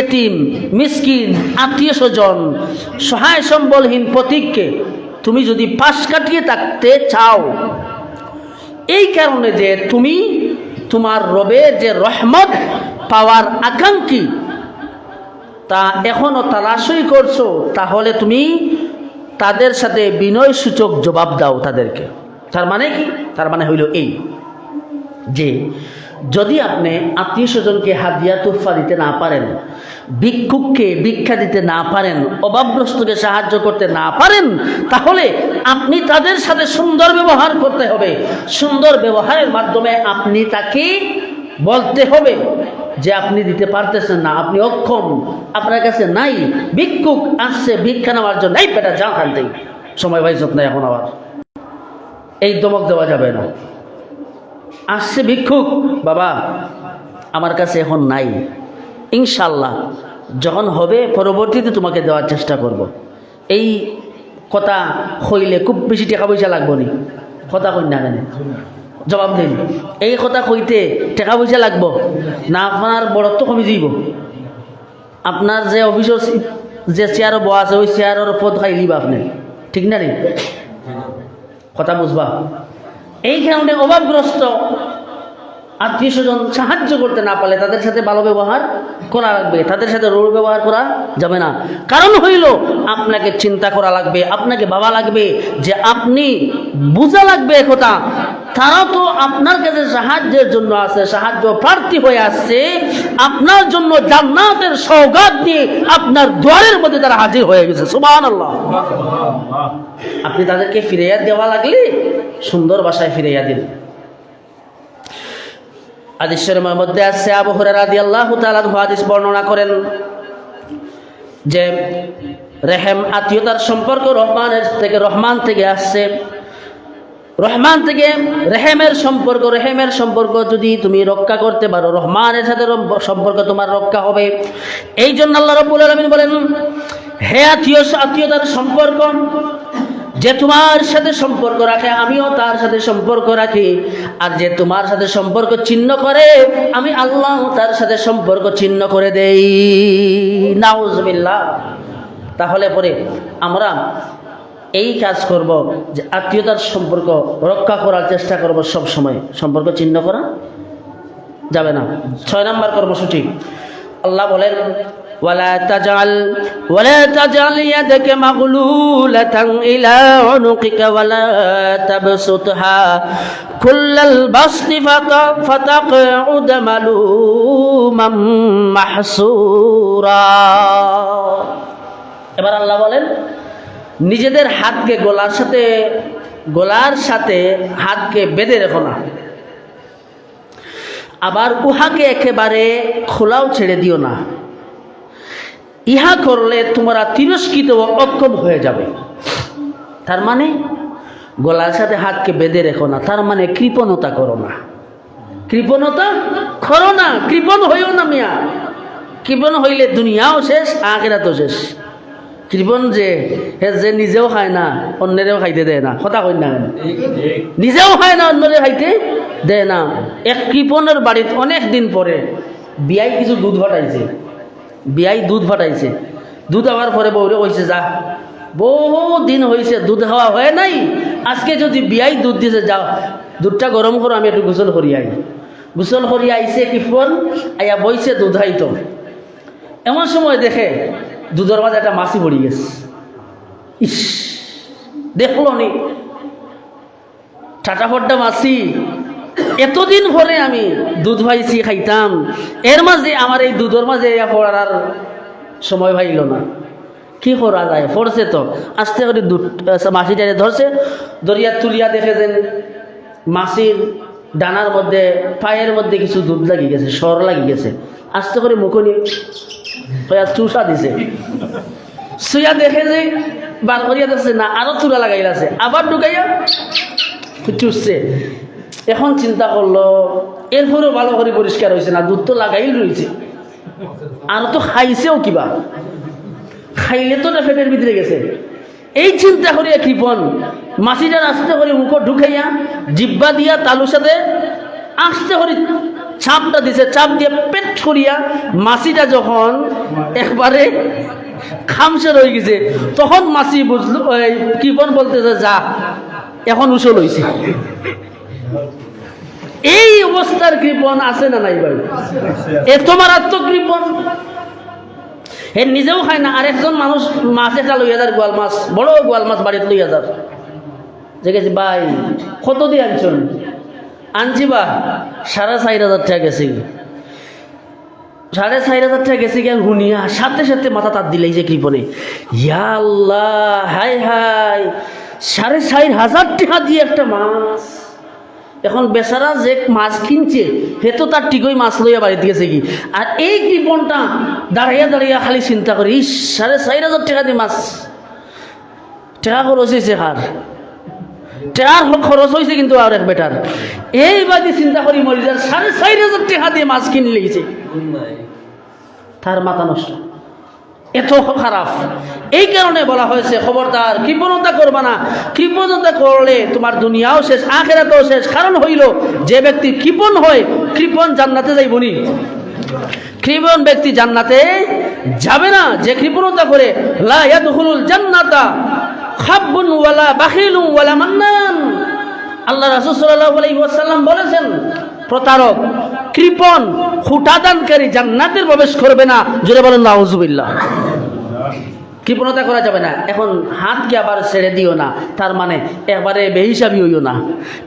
এতিম, মিসকিন, আত্মীয় স্বজন, সহায় সম্বলহীন প্রতীককে তুমি যদি পাশ কাটিয়ে থাকতে চাও, এই কারণে যে তুমি তোমার রবের যে রহমত পাওয়ার আকাঙ্ক্ষী তা এখনো তালাশই করছো, তাহলে তুমি তাদের সাথে বিনয় সূচক জবাব দাও তাদেরকে। তার মানে কি? তার মানে হইল এই যে যদি আপনি আত্মীয় স্বজনকে হাদিয়া তোহফা দিতে না পারেন, ভিক্ষুককে ভিক্ষা দিতে না পারেন, অভাবগ্রস্তকে সাহায্য করতে না পারেন, তাহলে আপনি তাদের সাথে সুন্দর ব্যবহার করতে হবে। সুন্দর ব্যবহারের মাধ্যমে আপনি তাকে বলতে হবে যে আপনি দিতে পারতেছেন না, আপনি অক্ষম, আপনার কাছে নাই। ভিক্ষুক আসছে ভিক্ষা নেওয়ার জন্য, এই বেটা যা খান দেই, সময় পাইছত না এখন, আবার এই দমক দেওয়া যাবে না। আসছে ভিক্ষুক, বাবা আমার কাছে এখন নাই, ইনশাল্লাহ যখন হবে পরবর্তীতে তোমাকে দেওয়ার চেষ্টা করব। এই কথা কইলে খুব বেশি টাকা পয়সা লাগবো নি? কথা কই না কেন? জবাব দিন। এই কথা কইতে টাকা পয়সা লাগবো না? আপনার বড়ত্ব কমে যাইব। আপনার যে অফিসের যে চেয়ারও বয়া আছে ওই চেয়ারের পদ খাইলিবা আপনি, ঠিক না রে? কথা বুঝবা? এই কারণে অভাবগ্রস্ত আত্মীয় স্বজন সাহায্য করতে না পারলে তাদের সাথে ভালো ব্যবহার করা লাগবে, তাদের সাথে রোল ব্যবহার করা যাবে না। কারণ হইল আপনাকে চিন্তা করা লাগবে, আপনাকে ভাবা লাগবে, যে আপনি বোঝা লাগবে একথা তারা তো আপনার কাছে সাহায্যের জন্য আছে, সাহায্য প্রার্থী হয়ে আসছে, আপনার জন্য জান্নাতের সওগাত নিয়ে আপনার দুয়ারের মধ্যে তারা হাজির হয়ে গেছে। সুবহানাল্লাহ। আপনি তাদেরকে ফিরাইয়া দেওয়া লাগলে সুন্দর ভাষায় ফিরাইয়া দিন। হাদিসের মধ্যে আছে, আবু হুরায়রা রাদিয়াল্লাহু তাআলা হাদিস বর্ণনা করেন যে রেহেম আত্মীয়তার সম্পর্ক রহমান থেকে আসছে। রহমান থেকে রেহেমের সম্পর্ক যদি তুমি রক্ষা করতে পারো, রহমানের সাথে সম্পর্ক তোমার রক্ষা হবে। এই জন্য আল্লাহ রাব্বুল আলামিন বলেন, হে আত্মীয়তার সম্পর্ক, যে তোমার সাথে সম্পর্ক রাখে আমিও তার সাথে সম্পর্ক রাখি, আর যে তোমার সাথে সম্পর্ক ছিন্ন করে আমি আল্লাহ তার সাথে সম্পর্ক ছিন্ন করে দেই। নাউজুবিল্লাহ। তাহলে পরে আমরা এই কাজ করব যে আত্মীয়তার সম্পর্ক রক্ষা করার চেষ্টা করব, সব সময় সম্পর্ক ছিন্ন করা যাবে না। 6 নম্বর কর্মসূচি, আল্লাহ বলেন, ولا تجعل يدك مغلولة إلى عنقك ولا تبسطها كل البسط فتقعد ملوما محسورا। এবার আল্লাহ বলেন, নিজেদের হাতকে গলার সাথে হাতকে বেঁধে রেখো না, আবার উহাকে একেবারে খোলাও ছেড়ে দিও না। ইহা করলে তোমরা তিরস্কৃত ও অক্ষম হয়ে যাবে। তার মানে গলার সাথে হাতকে বেঁধে রেখো না, তার মানে কৃপণতা করো না, কৃপণ হইও না মিয়া। কৃপণ হইলে দুনিয়াও শেষ, আখিরাতও শেষ। কৃপণ যে নিজেও খায় না অন্যেরও খাইতে দেয় না, কথা কই না, নিজেও খায় না অন্যের খাইতে দেয় না। এক কৃপণের বাড়িতে অনেক দিন পরে বিয়াই কিছু দুধ ফাটাইছে, দুধ হওয়ার পরে বউরে কইছে, যা বহু দিন হয়েছে দুধ খাওয়া হয় নাই, আজকে যদি বিয়াই দুধ দিছে, যাও দুধটা গরম করো, আমি একটু গোসল করি আই। গোসল করি আইছে কৃপণ, আইয়া বইছে দুধ খাইতো। এমন সময় দেখে দুধের মাঝে একটা মাছি পড়ে গেছে। ইস, দেখলো নি টাটাফড্ডা মাছি, এতদিন পরে আমি দুধ ভাইছি খাইতাম, এর মাঝে আমার এই দুধের মাঝে পড়ার সময় ভাইল না। কি করা যায়, পড়ছে তো আস্তে করে দুধ মাছিটারে ধরছে, দরিয়া তুলিয়া দেখে যেন মাছির ডানার মধ্যে পায়ের মধ্যে কিছু দুধ লাগি গেছে, সর লাগি গেছে। আস্তে করে মুখনি চুষা দিছে, শুয়া দেখে যে বার করিয়া দিচ্ছে না, আরো চূড়া লাগাই আছে, আবার ঢুকাইয়া চুষছে। এখন চিন্তা করলো, এরপরেও ভালো করে পরিষ্কার হয়েছে না, দুধ তো লাগাই রয়েছে, আর তো খাইছেও, কিবা খাইলে তো না পেটের ভিতরে গেছে। এই চিন্তা করিয়া কৃপণ মাছিটার আস্তে করে মুখ ঢুকাইয়া জিব্বা দিয়া তালুর সাথে আস্তে করে চাপটা দিছে, চাপ দিয়ে পেট করিয়া মাছিটা যখন একবারে খামসে রয়ে গেছে, তখন মাছি বুঝলো, কৃপণ বলতেছে, যা এখন উসল হয়েছে। এই অবস্থার কৃপণ আছে না নাই ভাই? এত মারাত্মক কৃপণ, হে নিজেও খায় না, আরেকজন মানুষ মাছ একটা লইয়া যার, গোয়াল মাছ, বড় গোয়াল মাছ বাড়িতে লইয়া যার, যে গেছি ভাই কত দিয়ে আনছেন? আনছি বা 4,500 টাকা গেছে, 4,500 টাকা গেছে গিয়ে শুনিয়া সাথে সাথে মাথা তার দিলেই যে কৃপণে, ইয়া আল্লাহ, হাই হাই, 4,500 টাকা দিয়ে একটা মাছ। এখন বেচারা যে মাছ কিনছে সে তো তার টিকই মাছ লইয়া বাড়িতে গেছে কি, আর এই কৃপণটা দাঁড়াইয়া খালি চিন্তা করি, 4,500 টাকা দিয়ে মাছ, টাকা খরচ হয়েছে, টাকার খরচ হয়েছে কিন্তু আর এক বেটার। এই বাদে চিন্তা করি মরি যার 4,500 টাকা দিয়ে মাছ কিনে লেগেছে, তার মাথা নষ্ট, এত খারাপ। এই কারণে বলা হয়েছে, খবরদার কৃপণতা করবা না। কৃপণতা করলে তোমার দুনিয়াও শেষ, আখিরাতেও শেষ। কারণ হইল, যে ব্যক্তি কৃপণ হয়, কৃপণ জান্নাতে যাইবনি, কৃপণ ব্যক্তি জান্নাতে যাবে না যে কৃপণতা করে। লা ইয়াদখুলুল জান্নাতা খাব্বুন ওয়ালা বাখিলুন ওয়ালা মান্নান। আল্লাহ রাসূল সাল্লাল্লাহু আলাইহি ওয়াসাল্লাম বলেছেন, প্রতারক, কৃপণ, খুঁটাদানকারী জান্নাতের প্রবেশ করবে না। জোরে বলেন নাউজুবিল্লাহ। কৃপণতা করা যাবে না। এখন হাতকে আবার ছেড়ে দিও না, তার মানে একবারে বেহিসাবি হইও না।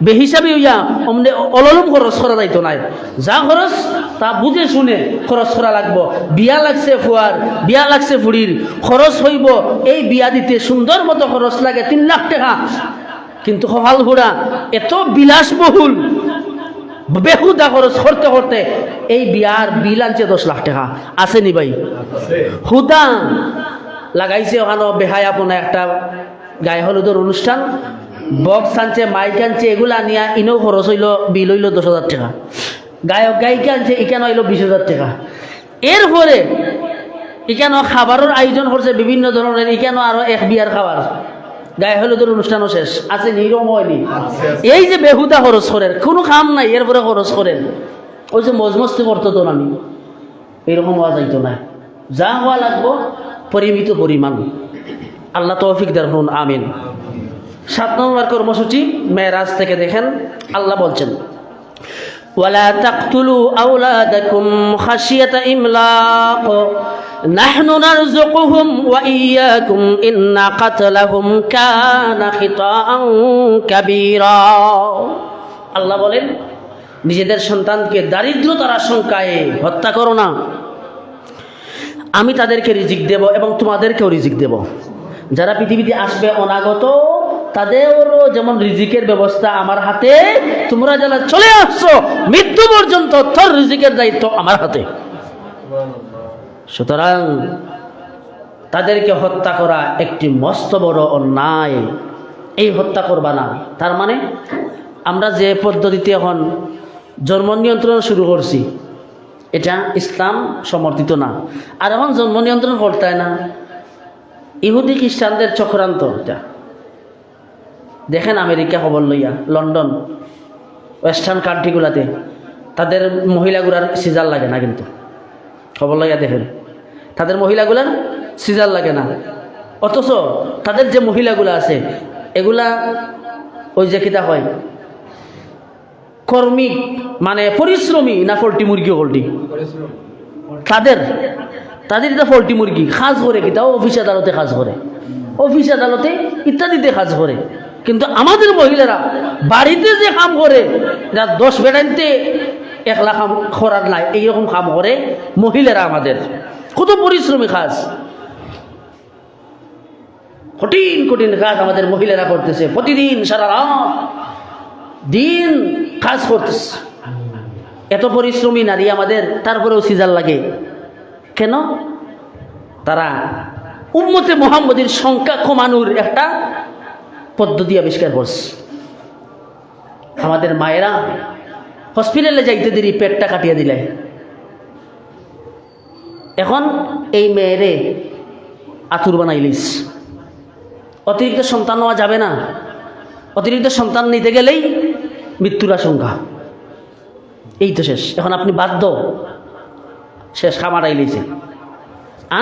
বেহিসাবি হইয়া অমনে অললম খরচ করা যাইতো নাই। যা খরচ তা বুঝে শুনে খরচ করা লাগবো। বিয়া লাগছে ফুয়ার, বিয়া লাগছে ফুড়ির, খরচ হইব। এই বিয়া দিতে সুন্দর মতো খরচ লাগে 3 লাখ টাকা, কিন্তু কপাল ঘোড়া এত বিলাসবহুল বেহুদা খরচ করতে করতে এই বিয়ার বিল আনছে 10 লাখ টাকা। আসেনি ভাই? হুদা লাগাইছে ওখানে বেহায় আপনার একটা গায়ে হলুদের অনুষ্ঠান, বক্স আনছে, মাইক আনছে, এগুলা নিয়ে ইনেও খরচ হইল, বিল হইল 10,000 টাকা। গায়ক গায়িকা আনছে, এখানে হইল 20,000 টাকা। এরপরে এখানে খাবারের আয়োজন করছে বিভিন্ন ধরনের, এখানে আরো এক বিয়ার খাবার, গায়ে হলুদের অনুষ্ঠানও শেষ। আছে নিরম হয়নি? এই যে বেহুদা খরচ করেন, কোনো কাম নাই, এরপরে খরচ করেন। ওই যে মজমস্তি করতো তো আমি, এরকম হওয়া যাইতো না। যা হওয়া লাগবো পরিমিত পরিমাণ। আল্লাহ তৌফিক দান করুন, আমিন। 7 নম্বর কর্মসূচি মেরাজ থেকে দেখেন, আল্লাহ বলছেন, ওয়ালা তাকতুলু আওলাদাকুম খাশিয়াতা ইমলাক নাহনু নারযুকুহুম ওয়া ইয়্যাকুম ইন্না কাতলাহুম কানা খিতাআন কাবীরা। আল্লাহ বলেন, নিজেদের সন্তানকে দারিদ্রতার আশঙ্কায় হত্যা করো না। আমি তাদেরকে রিজিক দেব এবং তোমাদেরকেও রিজিক দেব। যারা পৃথিবীতে আসবে অনাগত, তাদেরও যেমন রিজিকের ব্যবস্থা আমার হাতে, তোমরা যারা চলে আসছো মৃত্যু পর্যন্ত তোর রিজিকের দায়িত্ব আমার হাতে। সুতরাং তাদেরকে হত্যা করা একটি মস্ত বড় অন্যায়। এই হত্যা করবা না। তার মানে আমরা যে পদ্ধতিতে এখন জন্ম নিয়ন্ত্রণ শুরু করছি, এটা ইসলাম সমর্থিত না। আর এখন জন্ম নিয়ন্ত্রণ করতে হয় না, ইহুদি খ্রিস্টানদের চক্রান্ত। এটা দেখেন আমেরিকা খবর লইয়া, লন্ডন, ওয়েস্টার্ন কান্ট্রিগুলাতে তাদের মহিলাগুলার সিজার লাগে না, কিন্তু খবর লইয়া দেখেন তাদের মহিলাগুলার সিজার লাগে না। অথচ তাদের যে মহিলাগুলা আছে এগুলা ওই যে কিতা হয় কর্মিক, মানে পরিশ্রমী না পোল্ট্রি মুরগি, পোল্ট্রি তাদের এটা পোল্ট্রি মুরগি কাজ করে, কিতা অফিস আদালতে কাজ করে, অফিস আদালতে ইত্যাদিতে কাজ করে। কিন্তু আমাদের মহিলারা বাড়িতে যে কাম করে, যা 10 বেড়াইতে 1 লাখ কাম করার নাই, এইরকম কাম করে মহিলারা। আমাদের কত পরিশ্রমী কাজ, কঠিন কঠিন কাজ আমাদের মহিলারা করতেছে। প্রতিদিন সারা রাত দিন কাজ করতেছে। এত পরিশ্রমী নারী আমাদের, তারপরেও সিজার লাগে কেন? তারা উম্মতে মুহাম্মদের সংখ্যা কমানোর একটা পদ্ধতি আবিষ্কার করছে। আমাদের মায়েরা হসপিটালে যাইতে দেরি পেটটা কাটিয়ে দিলে, এখন এই মেয়েরে আতুর বানাইলিস। অতিরিক্ত সন্তান নেওয়া যাবে না। অতিরিক্ত সন্তান নিতে গেলেই মৃত্যুর আশঙ্কা। এই তো শেষ, এখন আপনি বাধ্য, শেষ খামারাই লিছে।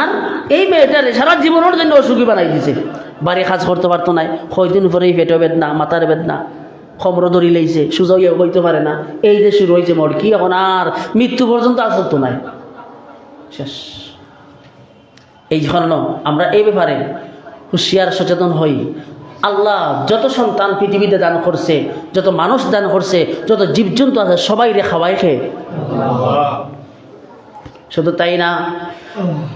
আর এই মেয়েটারে সারা জীবনের জন্য অসুখী বানাই দিছে। বাড়ি কাজ করতে পারতো না, কয়দিন পরেই পেটে বেদনা, মাথার বেদনা, খমর ধরি লেইছে, সুজাইয়া হইতে পারে না। এই যে শুরু হয়েছে মরকি, এখন আর মৃত্যু পর্যন্ত আসতো নাই, শেষ। এই জন্য আমরা এই ব্যাপারে হুঁশিয়ার সচেতন হই। আল্লাহ যত সন্তান পৃথিবীতে দান করছে, যত মানুষ দান করছে, যত জীবজন্তু আছে, সবাই রে খাওয়াই খেয়ে। শুধু তাই না,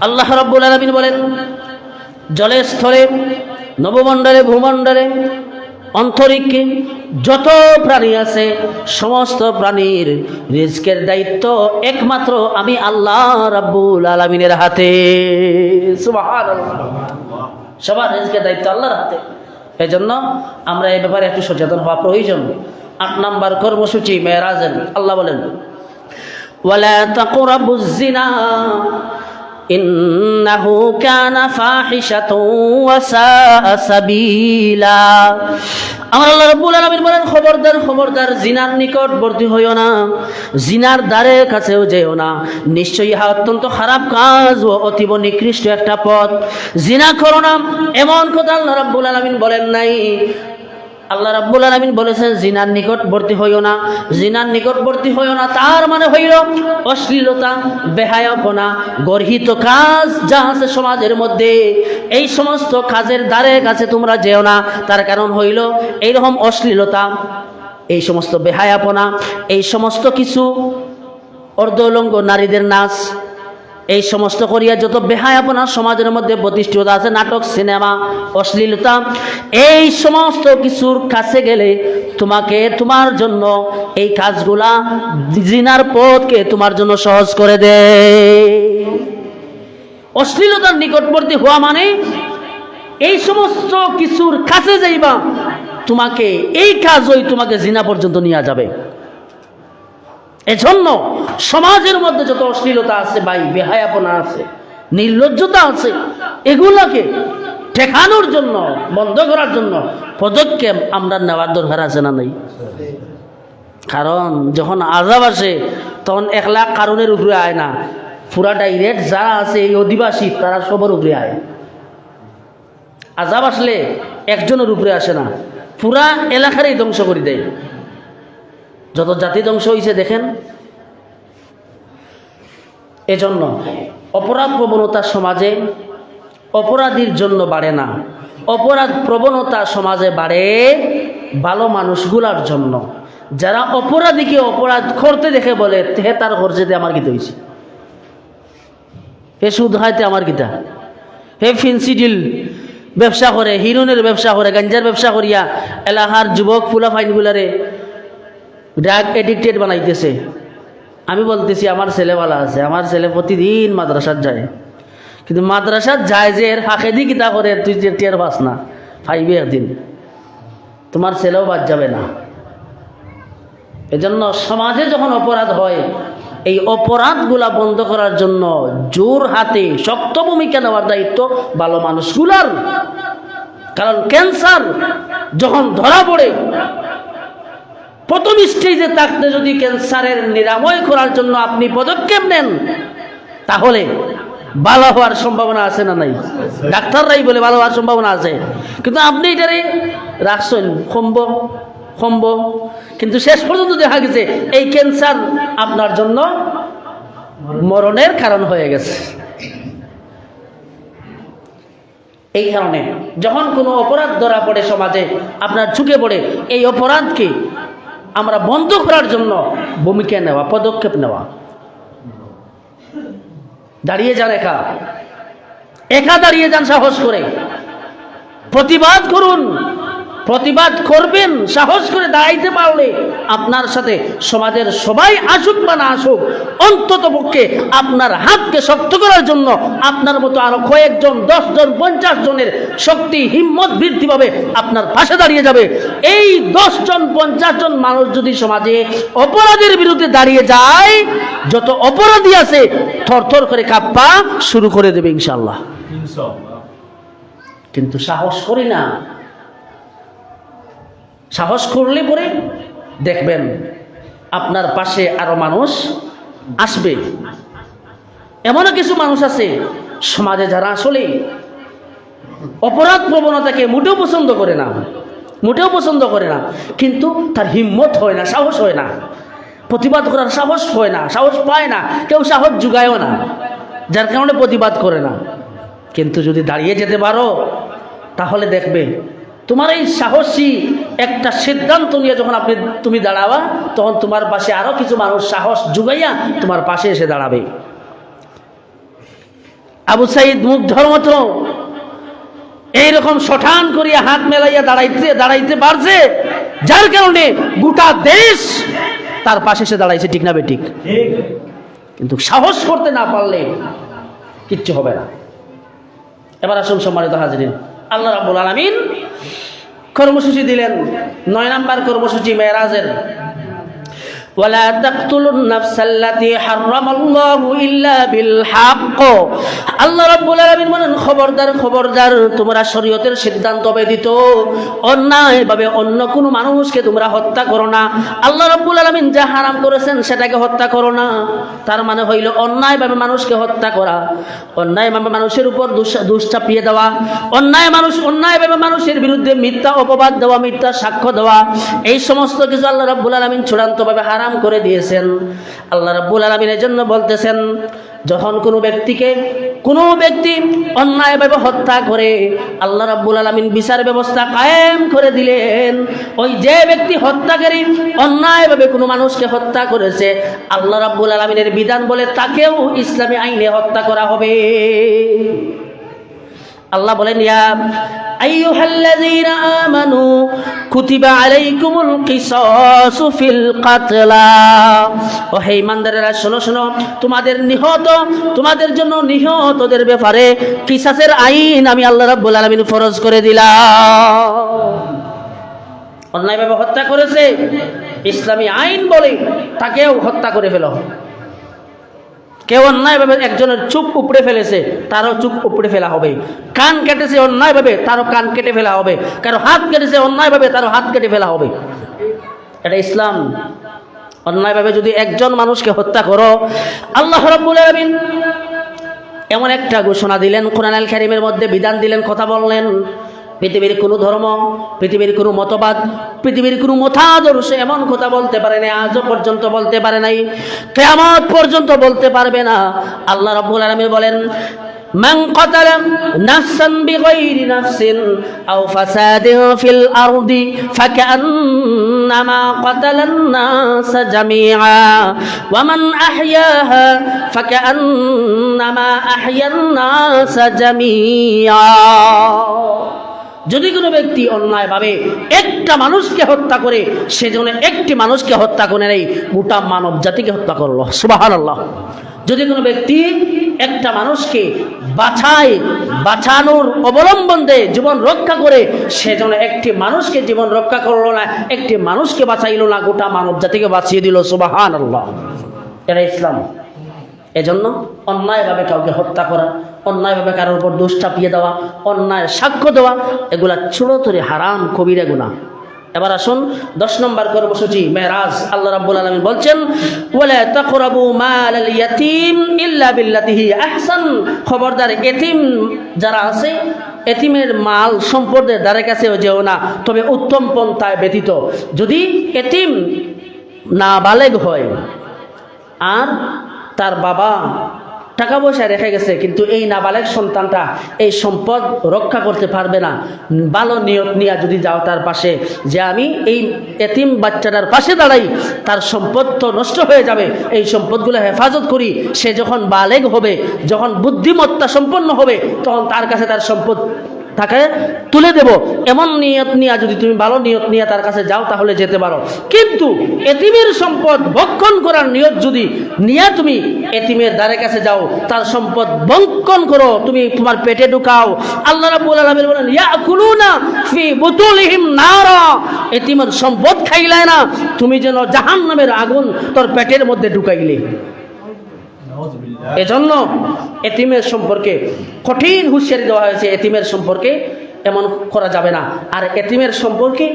আল্লাহ রাব্বুল আলামিন বলেন, জলে স্থলে নবমণ্ডলে ভূমণ্ডলে অন্তরিক্ষে যত প্রাণী আছে, সমস্ত প্রাণীর রিজকের দায়িত্ব একমাত্র আমি আল্লাহ রাব্বুল আলামিনের হাতে। সুবহানাল্লাহ। সবার রিজকের দায়িত্ব আল্লাহর হাতে। এই জন্য আমরা এই ব্যাপারে একটু সচেতন হওয়া প্রয়োজন। 8 নম্বর কর্মসূচি মেরাজের, আল্লাহ বলেন, ওয়ালা তাকরাবুজ জিনা ইন্নাহু কানা ফাহিশাতাও ওয়া সাআ সাবিলা। আমার আল্লাহ রাব্বুল আলামিন বলেন, খবরদার খবরদার, জিনার নিকটবর্তী হইও না, জিনার দ্বারে কাছেও যেও না, নিশ্চয়ই ইহা অত্যন্ত খারাপ কাজ ও অতীব নিকৃষ্ট একটা পথ। জিনা করো না, এমন কথা আল্লাহ রাব্বুল আলামিন বলেন নাই। আল্লাহ রাব্বুল আলামিন বলেছেন জিনার নিকটবর্তী হইও না। জিনার নিকটবর্তী হইও না তার মানে হইল অশ্লীলতা, বেহায়াপনা, গর্হিত কাজ যা আছে সমাজের মধ্যে, এই সমস্ত কাজের দ্বারে কাছে তোমরা যেও না। তার কারণ হইল এইরকম অশ্লীলতা, এই সমস্ত বেহায়াপনা, এই সমস্ত কিছু অর্ধউলঙ্গ নারীদের নাচ, এই সমস্ত করিয়া যত বেহায়াপনা সমাজের মধ্যে প্রতিষ্ঠিত আছে, নাটক, সিনেমা, অশ্লীলতা, এই সমস্ত কিছুর কাছে গেলে তোমাকে, তোমার জন্য এই কাজগুলা, জিনার পথকে তোমার জন্য সহজ করে দেয়। অশ্লীলতার নিকটবর্তী হওয়া মানে এই সমস্ত কিছুর কাছে যাইবা, তোমাকে এই কাজই তোমাকে জিনা পর্যন্ত নিয়ে যাবে। এজন্য সমাজের মধ্যে যত অশ্লীলতা আছে ভাই, বেহায়াপনা আছে, নির্লজ্জতা আছে, এগুলাকে ঠেকানোর জন্য, বন্ধ করার জন্য পদক্ষেপ আমরা নেওয়ার দরকার আছে না নাই? কারণ যখন আযাব আসে তখন একলা কারণের উপরে আয় না, পুরা ডাইরেক্ট যারা আছে এই অধিবাসী তারা সবার উপরে আয়। আযাব আসলে একজনের উপরে আসে না, পুরা এলাকারই ধ্বংস করে দেয়। যত জাতি ধ্বংস হয়েছে দেখেন। এজন্য অপরাধ প্রবণতা সমাজে অপরাধীর জন্য বাড়ে না, অপরাধ প্রবণতা সমাজে বাড়ে ভালো মানুষগুলার জন্য। যারা অপরাধীকে অপরাধ করতে দেখে বলে হে তার খরচেতে আমার গীতা হয়েছে, হে সুদ খাইতে আমার গীতা, হে ফিনসিডিল ব্যবসা করে, হিরোইনের ব্যবসা করে, গাঞ্জার ব্যবসা করিয়া এলাকার যুবক ফুলা ফাইনগুলারে ড্রাগ এডিক্টেড বানাইতেছে। আমি বলতেছি আমার ছেলেওয়ালা আছে, আমার ছেলে প্রতিদিন মাদ্রাসাত যায়, কিন্তু মাদ্রাসাত যায় যে এর ফাঁকে দি কিতা করে তুই যে টের পাস না, ফাইবে একদিন তোমার ছেলেও বাদ যাবে না। এজন্য সমাজে যখন অপরাধ হয়, এই অপরাধগুলা বন্ধ করার জন্য জোর হাতে শক্ত ভূমিকা নেওয়ার দায়িত্ব ভালো মানুষগুলার। কারণ ক্যান্সার যখন ধরা পড়ে, প্রথম স্টেজে থাকতে যদি ক্যান্সারের নিরাময় করার জন্য আপনি পদক্ষেপ নেন, তাহলে ভালো হওয়ার সম্ভাবনা আছে না নাই? ডাক্তাররাই বলে ভালো হওয়ার সম্ভাবনা আছে, কিন্তু আপনি এটারে রাখছেন কমব, কিন্তু শেষ পর্যন্ত দেখা গেছে এই ক্যান্সার আপনার জন্য মরণের কারণ হয়ে গেছে। এই কারণে যখন কোনো অপরাধ ধরা পড়ে সমাজে, আপনার ঝুঁকে পড়ে, এই অপরাধকে আমরা বন্ধ করার জন্য ভূমিকা নেওয়া, পদক্ষেপ নেওয়া। দাঁড়িয়ে যান, একা দাঁড়িয়ে যান, সাহস করে প্রতিবাদ করুন। প্রতিবাদ করবেন সাহস করে দাঁড়াইতে পারলে, আপনার সাথে সমাজের সবাই আসুক বা না আসুক, অন্তত পক্ষে আপনার হাতকে শক্ত করার জন্য আপনার মতো আরো কয়েকজন, 10 জন, 50 জনের শক্তি, হিম্মত বৃদ্ধি পাবে, আপনার পাশে দাঁড়িয়ে যাবে। এই 10 জন 50 জন মানুষ যদি সমাজে অপরাধের বিরুদ্ধে দাঁড়িয়ে যায়, যত অপরাধী আছে থরথর করে কাঁপা শুরু করে দেবে ইনশাআল্লাহ। কিন্তু সাহস করি না। সাহস করলে পরে দেখবেন আপনার পাশে আরো মানুষ আসবে। এমনও কিছু মানুষ আছে সমাজে যারা আসলে অপরাধ প্রবণতাকে মোটেও পছন্দ করে না, কিন্তু তার হিম্মত হয় না, সাহস হয় না, প্রতিবাদ করার সাহস হয় না, সাহস পায় না, কেউ সাহস জুগায়ও না, যার কারণে প্রতিবাদ করে না। কিন্তু যদি দাঁড়িয়ে যেতে পারো, তাহলে দেখবে তোমার এই সাহসী একটা সিদ্ধান্ত নিয়ে যখন তুমি দাঁড়াবা, তখন তোমার পাশে আরো কিছু মানুষ সাহস জুগাইয়া তোমার পাশে এসে দাঁড়াবে। আবু সাইদ মুগ্ধর মতো এইরকম শঠান করিয়া হাত মেলাইয়া দাঁড়াইতে পারছে, যার কারণে গোটা দেশ তার পাশে এসে দাঁড়াইছে। ঠিক না বেঠিক? কিন্তু সাহস করতে না পারলে কিচ্ছু হবে না। এবার আসুন সম্মানিত হাজিরিন, আল্লাহ রাব্বুল আলামিন কর্মসূচি দিলেন, 9 নম্বর কর্মসূচি মেরাজের। ওয়ালা তাকতুলুন নাফসাল্লাতী হারামাল্লাহু ইল্লা বিল হক। আল্লাহ রাব্বুল আলামিন বলেন, খবরদার খবরদার, তোমরা শরীয়তের সিদ্ধান্ত ব্যতীত অন্যায়ভাবে অন্য কোনো মানুষকে তোমরা হত্যা করো না। আল্লাহ রাব্বুল আলামিন যা হারাম করেছেন সেটাকে হত্যা করো না। তার মানে হইল অন্যায়ভাবে মানুষকে হত্যা করা, অন্যায়ভাবে মানুষের উপর দোষ চাপিয়ে দেওয়া, অন্যায়ভাবে মানুষের বিরুদ্ধে মিথ্যা অপবাদ দেওয়া, মিথ্যা সাক্ষ্য দেওয়া, এই সমস্ত কিছু আল্লাহ রাব্বুল আলামিন চূড়ান্তভাবে হারাম করে দিয়েছেন। আল্লাহ রাব্বুল আলামিন এর জন্য বলতেছেন, যখন কোনো ব্যক্তি অন্যায়ভাবে হত্যা করে, আল্লাহ রাব্বুল আলামিন বিচার ব্যবস্থা কায়েম করে দিলেন। ওই যে ব্যক্তি হত্যাকারী অন্যায়ভাবে কোনো মানুষকে হত্যা করেছে, আল্লাহ রাব্বুল আলামিনের বিধান বলে তাকেও ইসলামী আইনে হত্যা করা হবে। আল্লাহ বলেন, ইয়া আইয়ুহাল্লাযীনা আমানু কুতিবা আলাইকুমুল কিসাসু ফিল কাতলা। ও হে ঈমানদারেরা, শোনো শোনো, তোমাদের জন্য নিহতদের ব্যাপারে কিসাসের আইন আমি আল্লাহ রাব্বুল আলামিন ফরজ করে দিলাম। অন্যায়ভাবে হত্যা করেছে, ইসলামী আইন বলে তাকেও হত্যা করে ফেলো। কেউ অন্যায়ভাবে একজনের চুপ উপড়ে ফেলেছে, তারও চুপ উপড়ে ফেলা হবে। কান কেটেছে অন্যায়ভাবে, তারও কান কেটে ফেলা হবে। কারো হাত কেটেছে অন্যায়ভাবে, তারও হাত কেটে ফেলা হবে। এটা ইসলাম। অন্যায়ভাবে যদি একজন মানুষকে হত্যা করো, আল্লাহ রাব্বুল আলামিন এমন একটা ঘোষণা দিলেন, কোরআন আল কারীমের মধ্যে বিধান দিলেন, কথা বললেন, পৃথিবীর কোনো ধর্ম, পৃথিবীর কোনো মতবাদ, পৃথিবীর কোনো মতাদর্শ এমন কথা বলতে পারে না, আজও পর্যন্ত বলতে পারে নাই, কিয়ামত পর্যন্ত বলতে পারবে না। আল্লাহ রাব্বুল আলামিন বলেন, মান কাতালা নাফসান বিগাইরি নাফসিন আও ফাসাদিন ফিল আরদি ফাকান্নামা কাতালান নাস জামিআ ওয়া মান আহইয়াহা ফাকান্নামা আহইয়ান নাস জামিআ। যদি কোনো ব্যক্তি অন্যায়ভাবে একটা মানুষকে হত্যা করে, সেজন্য একটি মানুষকে হত্যা করে নেই, গোটা মানব জাতিকে হত্যা করলো। সুবহানাল্লাহ। যদি কোনো ব্যক্তি একটা মানুষকে বাঁচানোর অবলম্বন দেয়, জীবন রক্ষা করে, সেজন্য একটি মানুষকে জীবন রক্ষা করলো না, একটি মানুষকে বাঁচাইলো না, গোটা মানব জাতিকে বাঁচিয়ে দিল। সুবহানাল্লাহ। এটা ইসলাম। এজন্য অন্যায়ভাবে কাউকে হত্যা করা, অন্যায়ভাবে কারোর উপর দোষ চাপিয়ে দেওয়া, অন্যায় সাক্ষ্য দেওয়া, এগুলা চিরতরে হারাম, কবিরা গুনাহ। এবার আসুন 10 নম্বর কর্মসূচি মেরাজ। আল্লাহ রাব্বুল আলামিন বলছেন, ওয়ালা তাকরাবু মালাল ইয়াতীম ইল্লা বিল্লাতি হি আহসান। খবরদার, এতিম যারা আছে, এতিমের মাল সম্পদের দ্বারে কাছেও যেও না, তবে উত্তম পন্থায় ব্যতীত। যদি এতিম নাবালেগ হয় আর তার বাবা টাকা পয়সা রেখে গেছে, কিন্তু এই নাবালেগ সন্তানটা এই সম্পদ রক্ষা করতে পারবে না, ভালো নিয়ত নিয়ে যদি যাও তার পাশে, যে আমি এই এতিম বাচ্চাটার পাশে দাঁড়াই, তার সম্পদ তো নষ্ট হয়ে যাবে, এই সম্পদগুলো হেফাজত করি, সে যখন বালেগ হবে, যখন বুদ্ধিমত্তা সম্পন্ন হবে, তখন তার কাছে তার সম্পদ তাকে তুলে দেব, এমন নিয়ত নিয়ে যদি তুমি ভালো নিয়ত নিয়ে তার কাছে যাও, তাহলে যেতে পারো। কিন্তু এতিমের সম্পদ ভক্ষণ করার নিয়ত যদি নিয়ে তুমি এতিমের দ্বারের কাছে যাও, তার সম্পদ ভক্ষণ করো, তুমি তোমার পেটে ঢুকাও, আল্লাহ রাব্বুল আলামিন বলেন, ইয়াকুলুনা ফি বুতুলিহিম নারা। এতিমের সম্পদ খাইলাই না, তুমি যেন জাহান্নামের আগুন তোর পেটের মধ্যে ঢুকাইলে। এজন্য এতিমের সম্পর্কে কঠিন হুঁশিয়ারি দেওয়া হয়েছে। এতিমের সম্পর্কে এমন করা যাবে না। আর এতিমের সম্পর্কে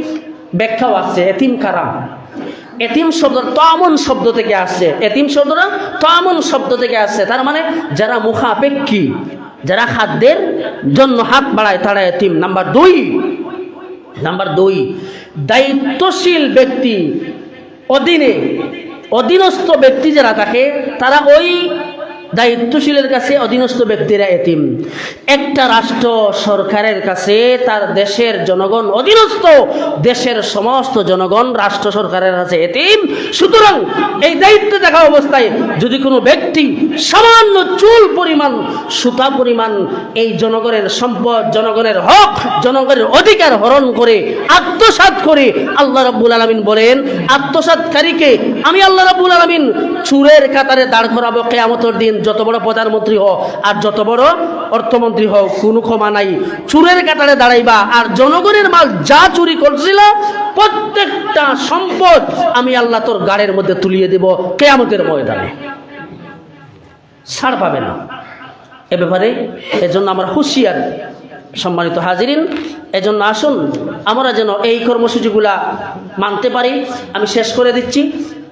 ব্যাখ্যাও আসছে। এতিম কারা? এতিম শব্দ তামন শব্দ থেকে আসছে। এতিম শব্দটা তামন শব্দ থেকে আসছে। তার মানে যারা মুখাপেক্ষী, যারা খাদ্যের জন্য হাত বাড়ায়, তারা এতিম। নাম্বার দুই, দায়িত্বশীল ব্যক্তি, অধীনস্থ ব্যক্তি যারা থাকে, তারা ওই দায়িত্বশীলের কাছে অধীনস্থ ব্যক্তিরা এতিম। একটা রাষ্ট্র সরকারের কাছে তার দেশের জনগণ অধীনস্থ, দেশের সমস্ত জনগণ রাষ্ট্র সরকারের কাছে এতিম। সুতরাং এই দায়িত্বে থাকা অবস্থায় যদি কোনো ব্যক্তি সামান্য চুল পরিমাণ, সুতা পরিমাণ এই জনগণের সম্পদ, জনগণের হক, জনগণের অধিকার হরণ করে, আত্মসাৎ করে, আল্লাহ রাব্বুল আলামিন বলেন, আত্মসাৎকারীকে আমি আল্লাহ রাব্বুল আলামিন চুরের কাতারে দাঁড় করাবো কিয়ামতের দিন। যত বড় প্রধানমন্ত্রী হোক আর যত বড় অর্থমন্ত্রী হও, কোনো ক্ষমা নাই। চুরের কাতারে দাঁড়াইবা, আর জনগণের মাল যা চুরি করছিল প্রত্যেকটা সম্পদ আমি আল্লাহ তোর গাড়ের মধ্যে তুলিয়ে দেব কিয়ামতের ময়দানে, ছাড় পাবে না এ ব্যাপারে। এজন্য আমরা হুঁশিয়ার। সম্মানিত হাজিরিন, এজন্য আসুন আমরা যেন এই কর্মসূচিগুলা মানতে পারি। আমি শেষ করে দিচ্ছি।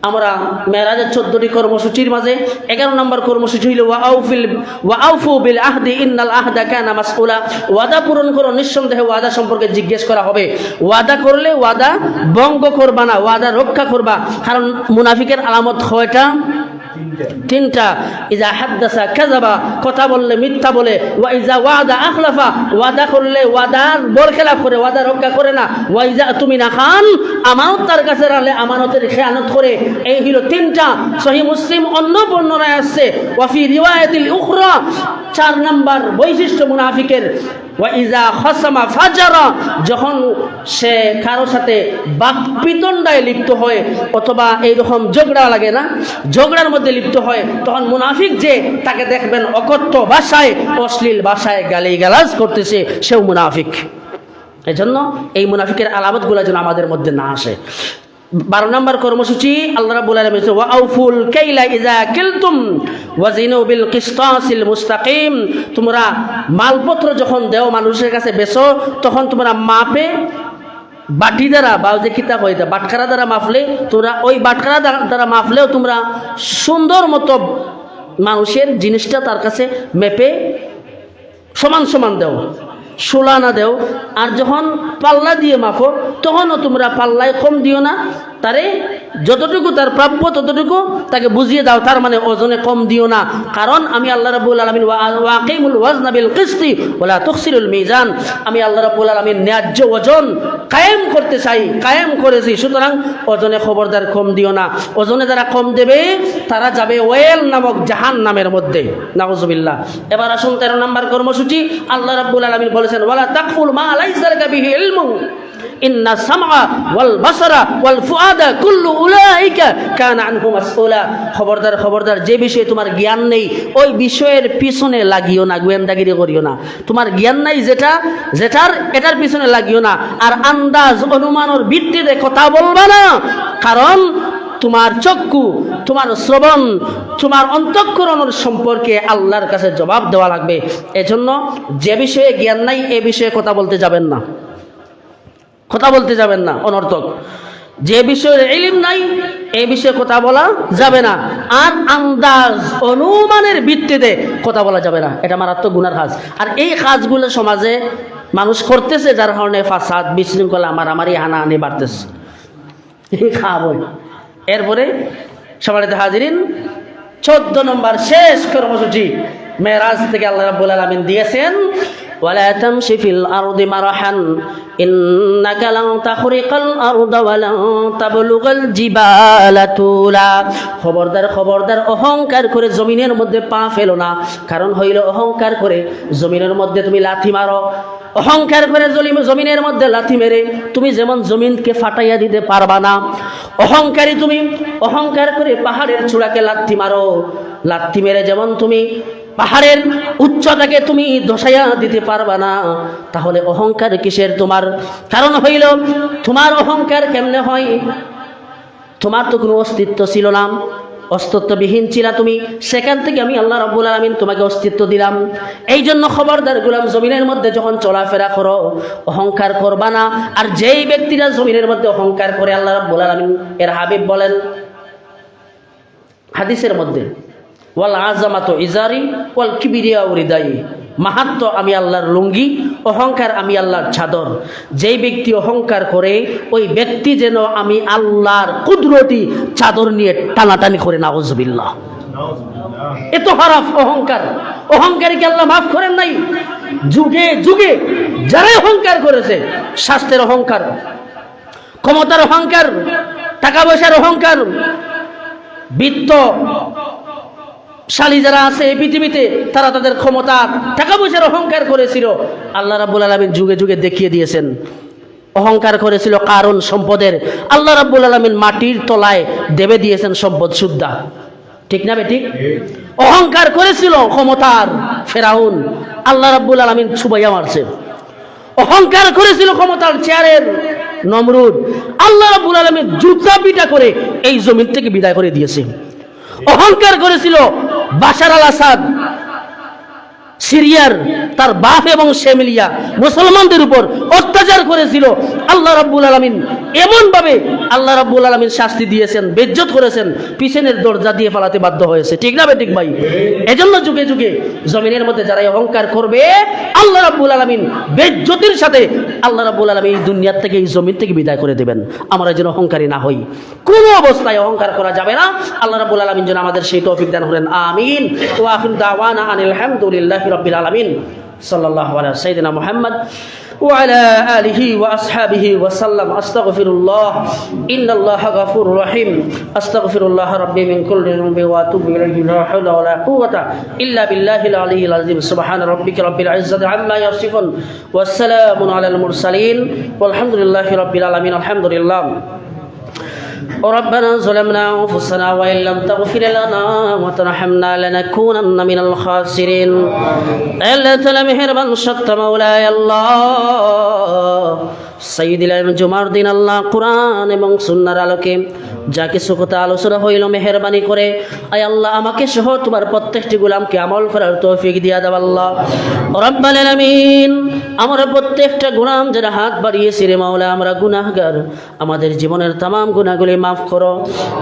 আমরা মেরাজের 14টি কর্মসূচির মাঝে 11 নম্বর কর্মসূচি হইল ওয়াউফু বিল আহদি ইন্নাল আহদা কানা মাসউলা। ওয়াদা পূরণ করো, নিঃসন্দেহে ওয়াদা সম্পর্কে জিজ্ঞেস করা হবে। ওয়াদা করলে ওয়াদা ভঙ্গ করবা না, ওয়াদা রক্ষা করবা। কারণ মুনাফিকের আলামত কয়টা? 3টা। ইজা হাদ্দাসা কাযাবা, কথা বললে মিথ্যা বলে। ওয়া ইজা ওয়াদা আখলাফা, ওয়াদা করলে ওয়াদার বরখেলাপ করে, ওয়াদা রক্ষা করে না। ওয়া ইজা তুমিনা খান, আমানত তার কাছে রাখলে আমানতের খেয়ানত করে। এই হলো 3টা। সহিহ মুসলিম অন্য বর্ণনায় আসছে ওয়া ফি রিওয়ায়াতিল উখরা, 4 নাম্বার বৈশিষ্ট্য মুনাফিকের, ওয়া ইজা খাসামা ফাজারা, যখন সে কারো সাথে বাকবিতণ্ডায় লিপ্ত হয় অথবা এইরকম ঝগড়া লাগে না, ঝগড়ার মধ্যে লিপ্ত হয়, তখন মুনাফিক যে তাকে দেখবেন অকথ্য ভাষায়, অশ্লীল ভাষায় গালিগালাজ করতেছে, সেও মুনাফিক। এজন্য এই মুনাফিকের আলামতগুলো যেন আমাদের মধ্যে না আসে। 12 নম্বর কর্মসূচি আল্লাহ রাব্বুল আলামিন বলেছেন ওয়া আউফুল কাইলা ইযা কিলতুম ওয়াজিনু বিল কিসতাসিল মুস্তাকিম। তোমরা মালপত্র যখন দেও মানুষের কাছে বেচো, তখন তোমরা মাপে বাটি দ্বারা বা যে কিতাব হইতে বাটখারা দ্বারা মাপলে, তোমরা ওই বাটখারা দ্বারা মাপলেও তোমরা সুন্দর মতো মানুষের জিনিসটা তার কাছে মেপে সমান সমান দেও, সোলা না দেও। আর যখন পাল্লা দিয়ে মাপো, তখনও তোমরা পাল্লায় কম দিও না, তারে যতটুকু তার প্রাপ্য ততটুকু তাকে বুঝিয়ে দাও, তার মানে ওজনে কম দিও না। কারণ আমি আল্লাহ রাব্বুল আলামিন ওয়াকিমুল ওয়াজনা বিল কিসতি ওয়ালা তুখসিরুল মিজান, আমি আল্লাহ রাব্বুল আলামিন ন্যায্য ওজন কায়েম করতে চাই, কায়েম করেছি। সুতরাং ওজনে খবরদার কম দিও না। ওজনে যারা কম দেবে তারা যাবে ওয়েল নামক জাহান্নামের মধ্যে, নাউজুবিল্লাহ। এবার আসুন 13 নম্বর কর্মসূচি আল্লাহ রাব্বুল আলামিন বলেছেন ওয়ালা তাকফুল মা লাইসা লাকা বিহি ইলমু ইন্না সামআ ওয়াল বাসারা ওয়াল ফুআদা কুল্লু উলাইকা কানা আনহু মাসউলা। খবরদার খবরদার, যে বিষয়ে তোমার জ্ঞান নেই ওই বিষয়ের পিছনে লাগিও না, গোয়েন্দাগিরি করিও না। তোমার জ্ঞান নাই যেটার এটার পিছনে লাগিও না। আর আন্দাজ অনুমানের ভিত্তিতে কথা বলবা না, কারণ তোমার চক্ষু, তোমার শ্রবণ, তোমার অন্তঃকরণের সম্পর্কে আল্লাহর কাছে জবাব দেওয়া লাগবে। এজন্য যে বিষয়ে জ্ঞান নাই এ বিষয়ে কথা বলতে যাবেন না, কথা বলতে যাবেন না, অনর্থক। যে বিষয়ে ইলম নাই এই বিষয়ে কথা বলা যাবে না। আর আন্দাজ অনুমানের ভিত্তিতে কথা বলা যাবে না, এটা মারাত্মক গুনার কাজ। আর এই কাজগুলো সমাজে মানুষ করতেছে, যার কারণে ফাসাদ, বিশৃঙ্খলা, মারামারি, হানাহানি বাড়তেছে। এই খাবই। এরপরে সম্মানিত হাজিরিন, 14 নম্বর শেষ কর্মসূচি মেরাজ থেকে আল্লাহ রাব্বুল আলামিন দিয়েছেন ওয়ালা তামশি ফিল আরদি মারহান ইন্নাকা লান তাখরিকাল আরদা ওয়া লান তাবলুগাল জিবালা তুলা। খবরদার খবরদার, অহংকার করে জমিনের মধ্যে পা ফেলো না। কারণ হইল অহংকার করে জমিনের মধ্যে তুমি লাথি মারো, অহংকার করে জমিনের মধ্যে লাথি মেরে তুমি যেমন জমিনকে ফাটাইয়া দিতে পারবা না, অহংকারী তুমি অহংকার করে পাহাড়ের চূড়াকে লাথি মারো, লাথি মেরে যেমন তুমি পাহাড়ের উচ্চতাকে তুমি ধসাইয়া দিতে পারবা না, তাহলে অহংকার কিসের তোমার? কারণ হইল তোমার অহংকার কেমনে হয়? তোমার তো কোনো অস্তিত্ব ছিল না, অস্তিত্ববিহীন ছিল তুমি, সেখান থেকে আমি আল্লাহ রাব্বুল আলামিন তোমাকে অস্তিত্ব দিলাম। এই জন্য খবরদার গোলাম, জমিনের মধ্যে যখন চলাফেরা করো অহংকার করবা না। আর যেই ব্যক্তিরা জমিনের মধ্যে অহংকার করে, আল্লাহ রাব্বুল আলামিন এর হাবিব বলেন হাদিসের মধ্যে ওয়াল আযামাতু ইজারি ওয়াল কিবরিয়াউ রিদাই, মাহাত্ম আমি আল্লাহর লুঙ্গি, অহংকার আমি আল্লাহর চাদর। যেই ব্যক্তি অহংকার করে ওই ব্যক্তি যেন আমি আল্লাহর কুদরতি চাদর নিয়ে টানাটানি করে, নাউজুবিল্লাহ। এত খারাপ অহংকার, অহংকারীকে আল্লাহ মাফ করেন নাই। যুগে যুগে যারা অহংকার করেছে, স্বাস্থ্যের অহংকার, ক্ষমতার অহংকার, টাকা পয়সার অহংকার, বিত্ত শালী যারা আছে এই পৃথিবীতে, তারা তাদের ক্ষমতা, টাকা পয়সার অহংকার করেছিল। আল্লাহ রাব্বুল আলামিন যুগে যুগে দেখিয়ে দিয়েছেন। অহংকার করেছিল কারণ সম্পদের, আল্লাহ রাব্বুল আলামিন মাটির তলায় দেবে দিয়েছেন সম্পদ সুদ্ধা। ঠিক না বেঠিক? অহংকার করেছিল ক্ষমতার ফেরাউন, আল্লাহ রাব্বুল আলামিন ছুবাইয়া মারছে। অহংকার করেছিল ক্ষমতার চেয়ারের নমরুদ, আল্লাহ রাব্বুল আলামিন জুতা পিটা করে এই জমিন থেকে বিদায় করে দিয়েছে। অহংকার করেছিল বাশার আল আসাদ, সিরিয়ার তার বাপ এবং সে মিলিয়া মুসলমানদের উপর অত্যাচার করেছিল, আল্লাহ রাব্বুল আলামিন এমন ভাবে আল্লাহ রাব্বুল আলামিন শাস্তি দিয়েছেন, বেজ্জত করেছেন, পিছনের দরজা দিয়ে পালাতে বাধ্য হয়েছে। ঠিক না ঠিক ভাই? এজন্য যুগে যুগে জমিনের মধ্যে যারা অহংকার করবে আল্লাহ রাব্বুল আলামিন বেজ্জতির সাথে আল্লাহ রাব্বুল আলামিন এই দুনিয়ার থেকে এই জমিন থেকে বিদায় করে দেবেন। আমরা যেন অহংকারী না হই, কোনো অবস্থায় অহংকার করা যাবে না। আল্লাহ রাব্বুল আলামিন যেন আমাদের সেই তৌফিক দান করেন, আমিন। ওয়া আখিরু দাওয়ানা আনিল হামদুলিল্লাহি রাব্বিল আলামিন। সাল্লাল্লাহু আলা সাইয়্যিদিনা মুহাম্মদ ওয়া আলা আলিহি ওয়া আসহাবিহি ওয়া সাল্লাম। আস্তাগফিরুল্লাহ, ইন্নাল্লাহা গফুরুর রহিম। আস্তাগফিরুল্লাহ রাব্বি মিন কুল্লি যামবি ওয়া আতুবু ইলাইহি, লা হাওলা ওয়া লা কুওয়াতা ইল্লা বিল্লাহিল আলিয়্যিল আযীম। সুবহানা রাব্বিকা রাব্বিল ইজ্জাতি আম্মা ইয়াসিফুন ওয়া সালামুন আলাল মুরসালিন ওয়ালহামদুলিল্লাহি রাব্বিল আলামিন। আলহামদুলিল্লাহ। ربنا ظلمنا أنفسنا وإن لم تغفر لنا وترحمنا لنكونن من الخاسرين. ألا تلمهربان شط مولاي الله সাইয়্যিদুল জুমার দিন আল্লাহ কোরআন এবং সুন্নাহর আলোকে যা কিছু কথা আলোচনা হইল, মেহেরবানি করে আয় আল্লাহ আমাকে সহ তোমার প্রত্যেকটি গোলামকে আমল করার তৌফিক দিয়া দাও আল্লাহ রাব্বুল আলামিন। আমরা প্রত্যেকটা গোলাম যারা হাত বাড়িয়েছি রে মাওলা, আমরা গুনাহগার, আমাদের জীবনের तमाम গুনাহগুলি মাফ করো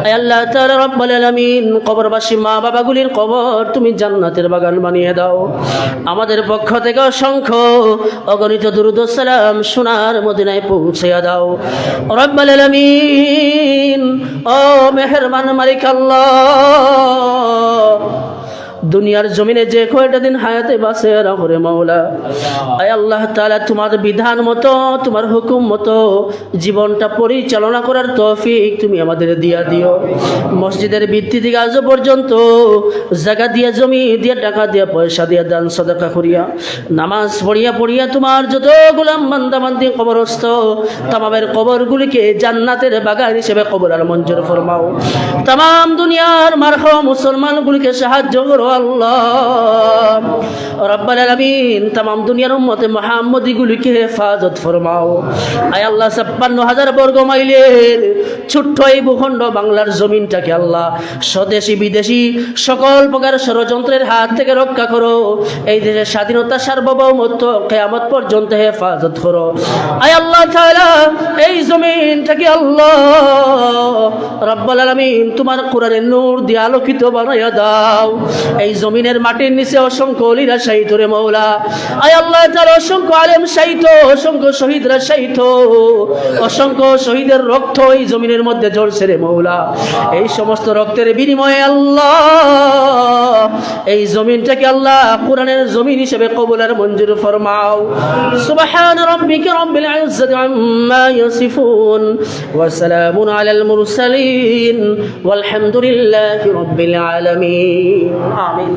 আয় আল্লাহ তাআলা রাব্বুল আলামিন। কবরবাসী মা বাবাগুলির কবর তুমি জান্নাতের বাগান বানিয়ে দাও। আমাদের পক্ষ থেকে অসংখ্য অগণিত দুরূদ ও সালাম সোনার মদিনায় পৌঁছে দাও রাব্বুল আলামিন। ও মেহেরবান মালিক আল্লাহ, দুনিয়ার জমিনে যে কয়টা দিন হায়াতে বাঁচে রাখো রে মাওলা, আয় আল্লাহ তাআলা তোমার বিধান মতো তোমার হুকুম মতো জীবনটা পরিচালনা করার তৌফিক তুমি আমাদের দিয়া দিও। মসজিদের ভিত্তি থেকে আজ পর্যন্ত জায়গা দিয়া, জমি দিয়া, টাকা দিয়া, পয়সা দিয়া, দান সদকা করিয়া, নামাজ পড়িয়া পড়িয়া তোমার যত গোলাম বান্দা বান্দি কবরস্থ তামামের কবরগুলিকে জান্নাতের বাগান হিসেবে কবর আর মঞ্জুর ফরমাও। তাম দুনিয়ার মারহুম মুসলমানগুলিকে সাহায্য করো আল্লাহ রাব্বুল আলামিন। তাম দুনিয়ার উম্মতে মুহাম্মদীগুলিকে হেফাজত ফরমাও আয় আল্লাহ। ৫৬,০০০ বর্গ মাইলের ছোট্ট এই ভূখণ্ড বাংলার জমিনটাকে আল্লাহ স্বদেশি বিদেশি সকল প্রকার ষড়যন্ত্রের হাত থেকে রক্ষা করো। এই দেশের স্বাধীনতা সার্বভৌমত্ব কিয়ামত পর্যন্ত হেফাজত করো আয় আল্লাহ তাআলা। এই জমিনটাকে আল্লাহ রাব্বুল আলামিন তোমার কোরআনের নূর দিয়ে আলোকিত বানাইয়া দাও। এই জমিনের মাটির নিচে অসংখ্য ওলিরা শহীদ রে মাওলা, আয় আল্লাহ তাআলা অসংখ্য আলেম শহীদ, অসংখ্য শহীদরা শহীদ, অসংখ্য শহীদের রক্ত এই জমিনের মধ্যে ঝরছে রে মাওলা। এই সমস্ত রক্তের বিনিময়ে আল্লাহ এই জমিনটাকে আল্লাহ কোরআনের জমিন হিসেবে কবুল আর মঞ্জুর ফরমাও। সুবহান রাব্বিকা রাব্বিল ইজ্জাতি আম্মা ইয়াসিফুন ওয়া সালামুন আলাল মুরসালিন ওয়ালহামদুলিল্লাহি রাব্বিল আলামিন। আমিন।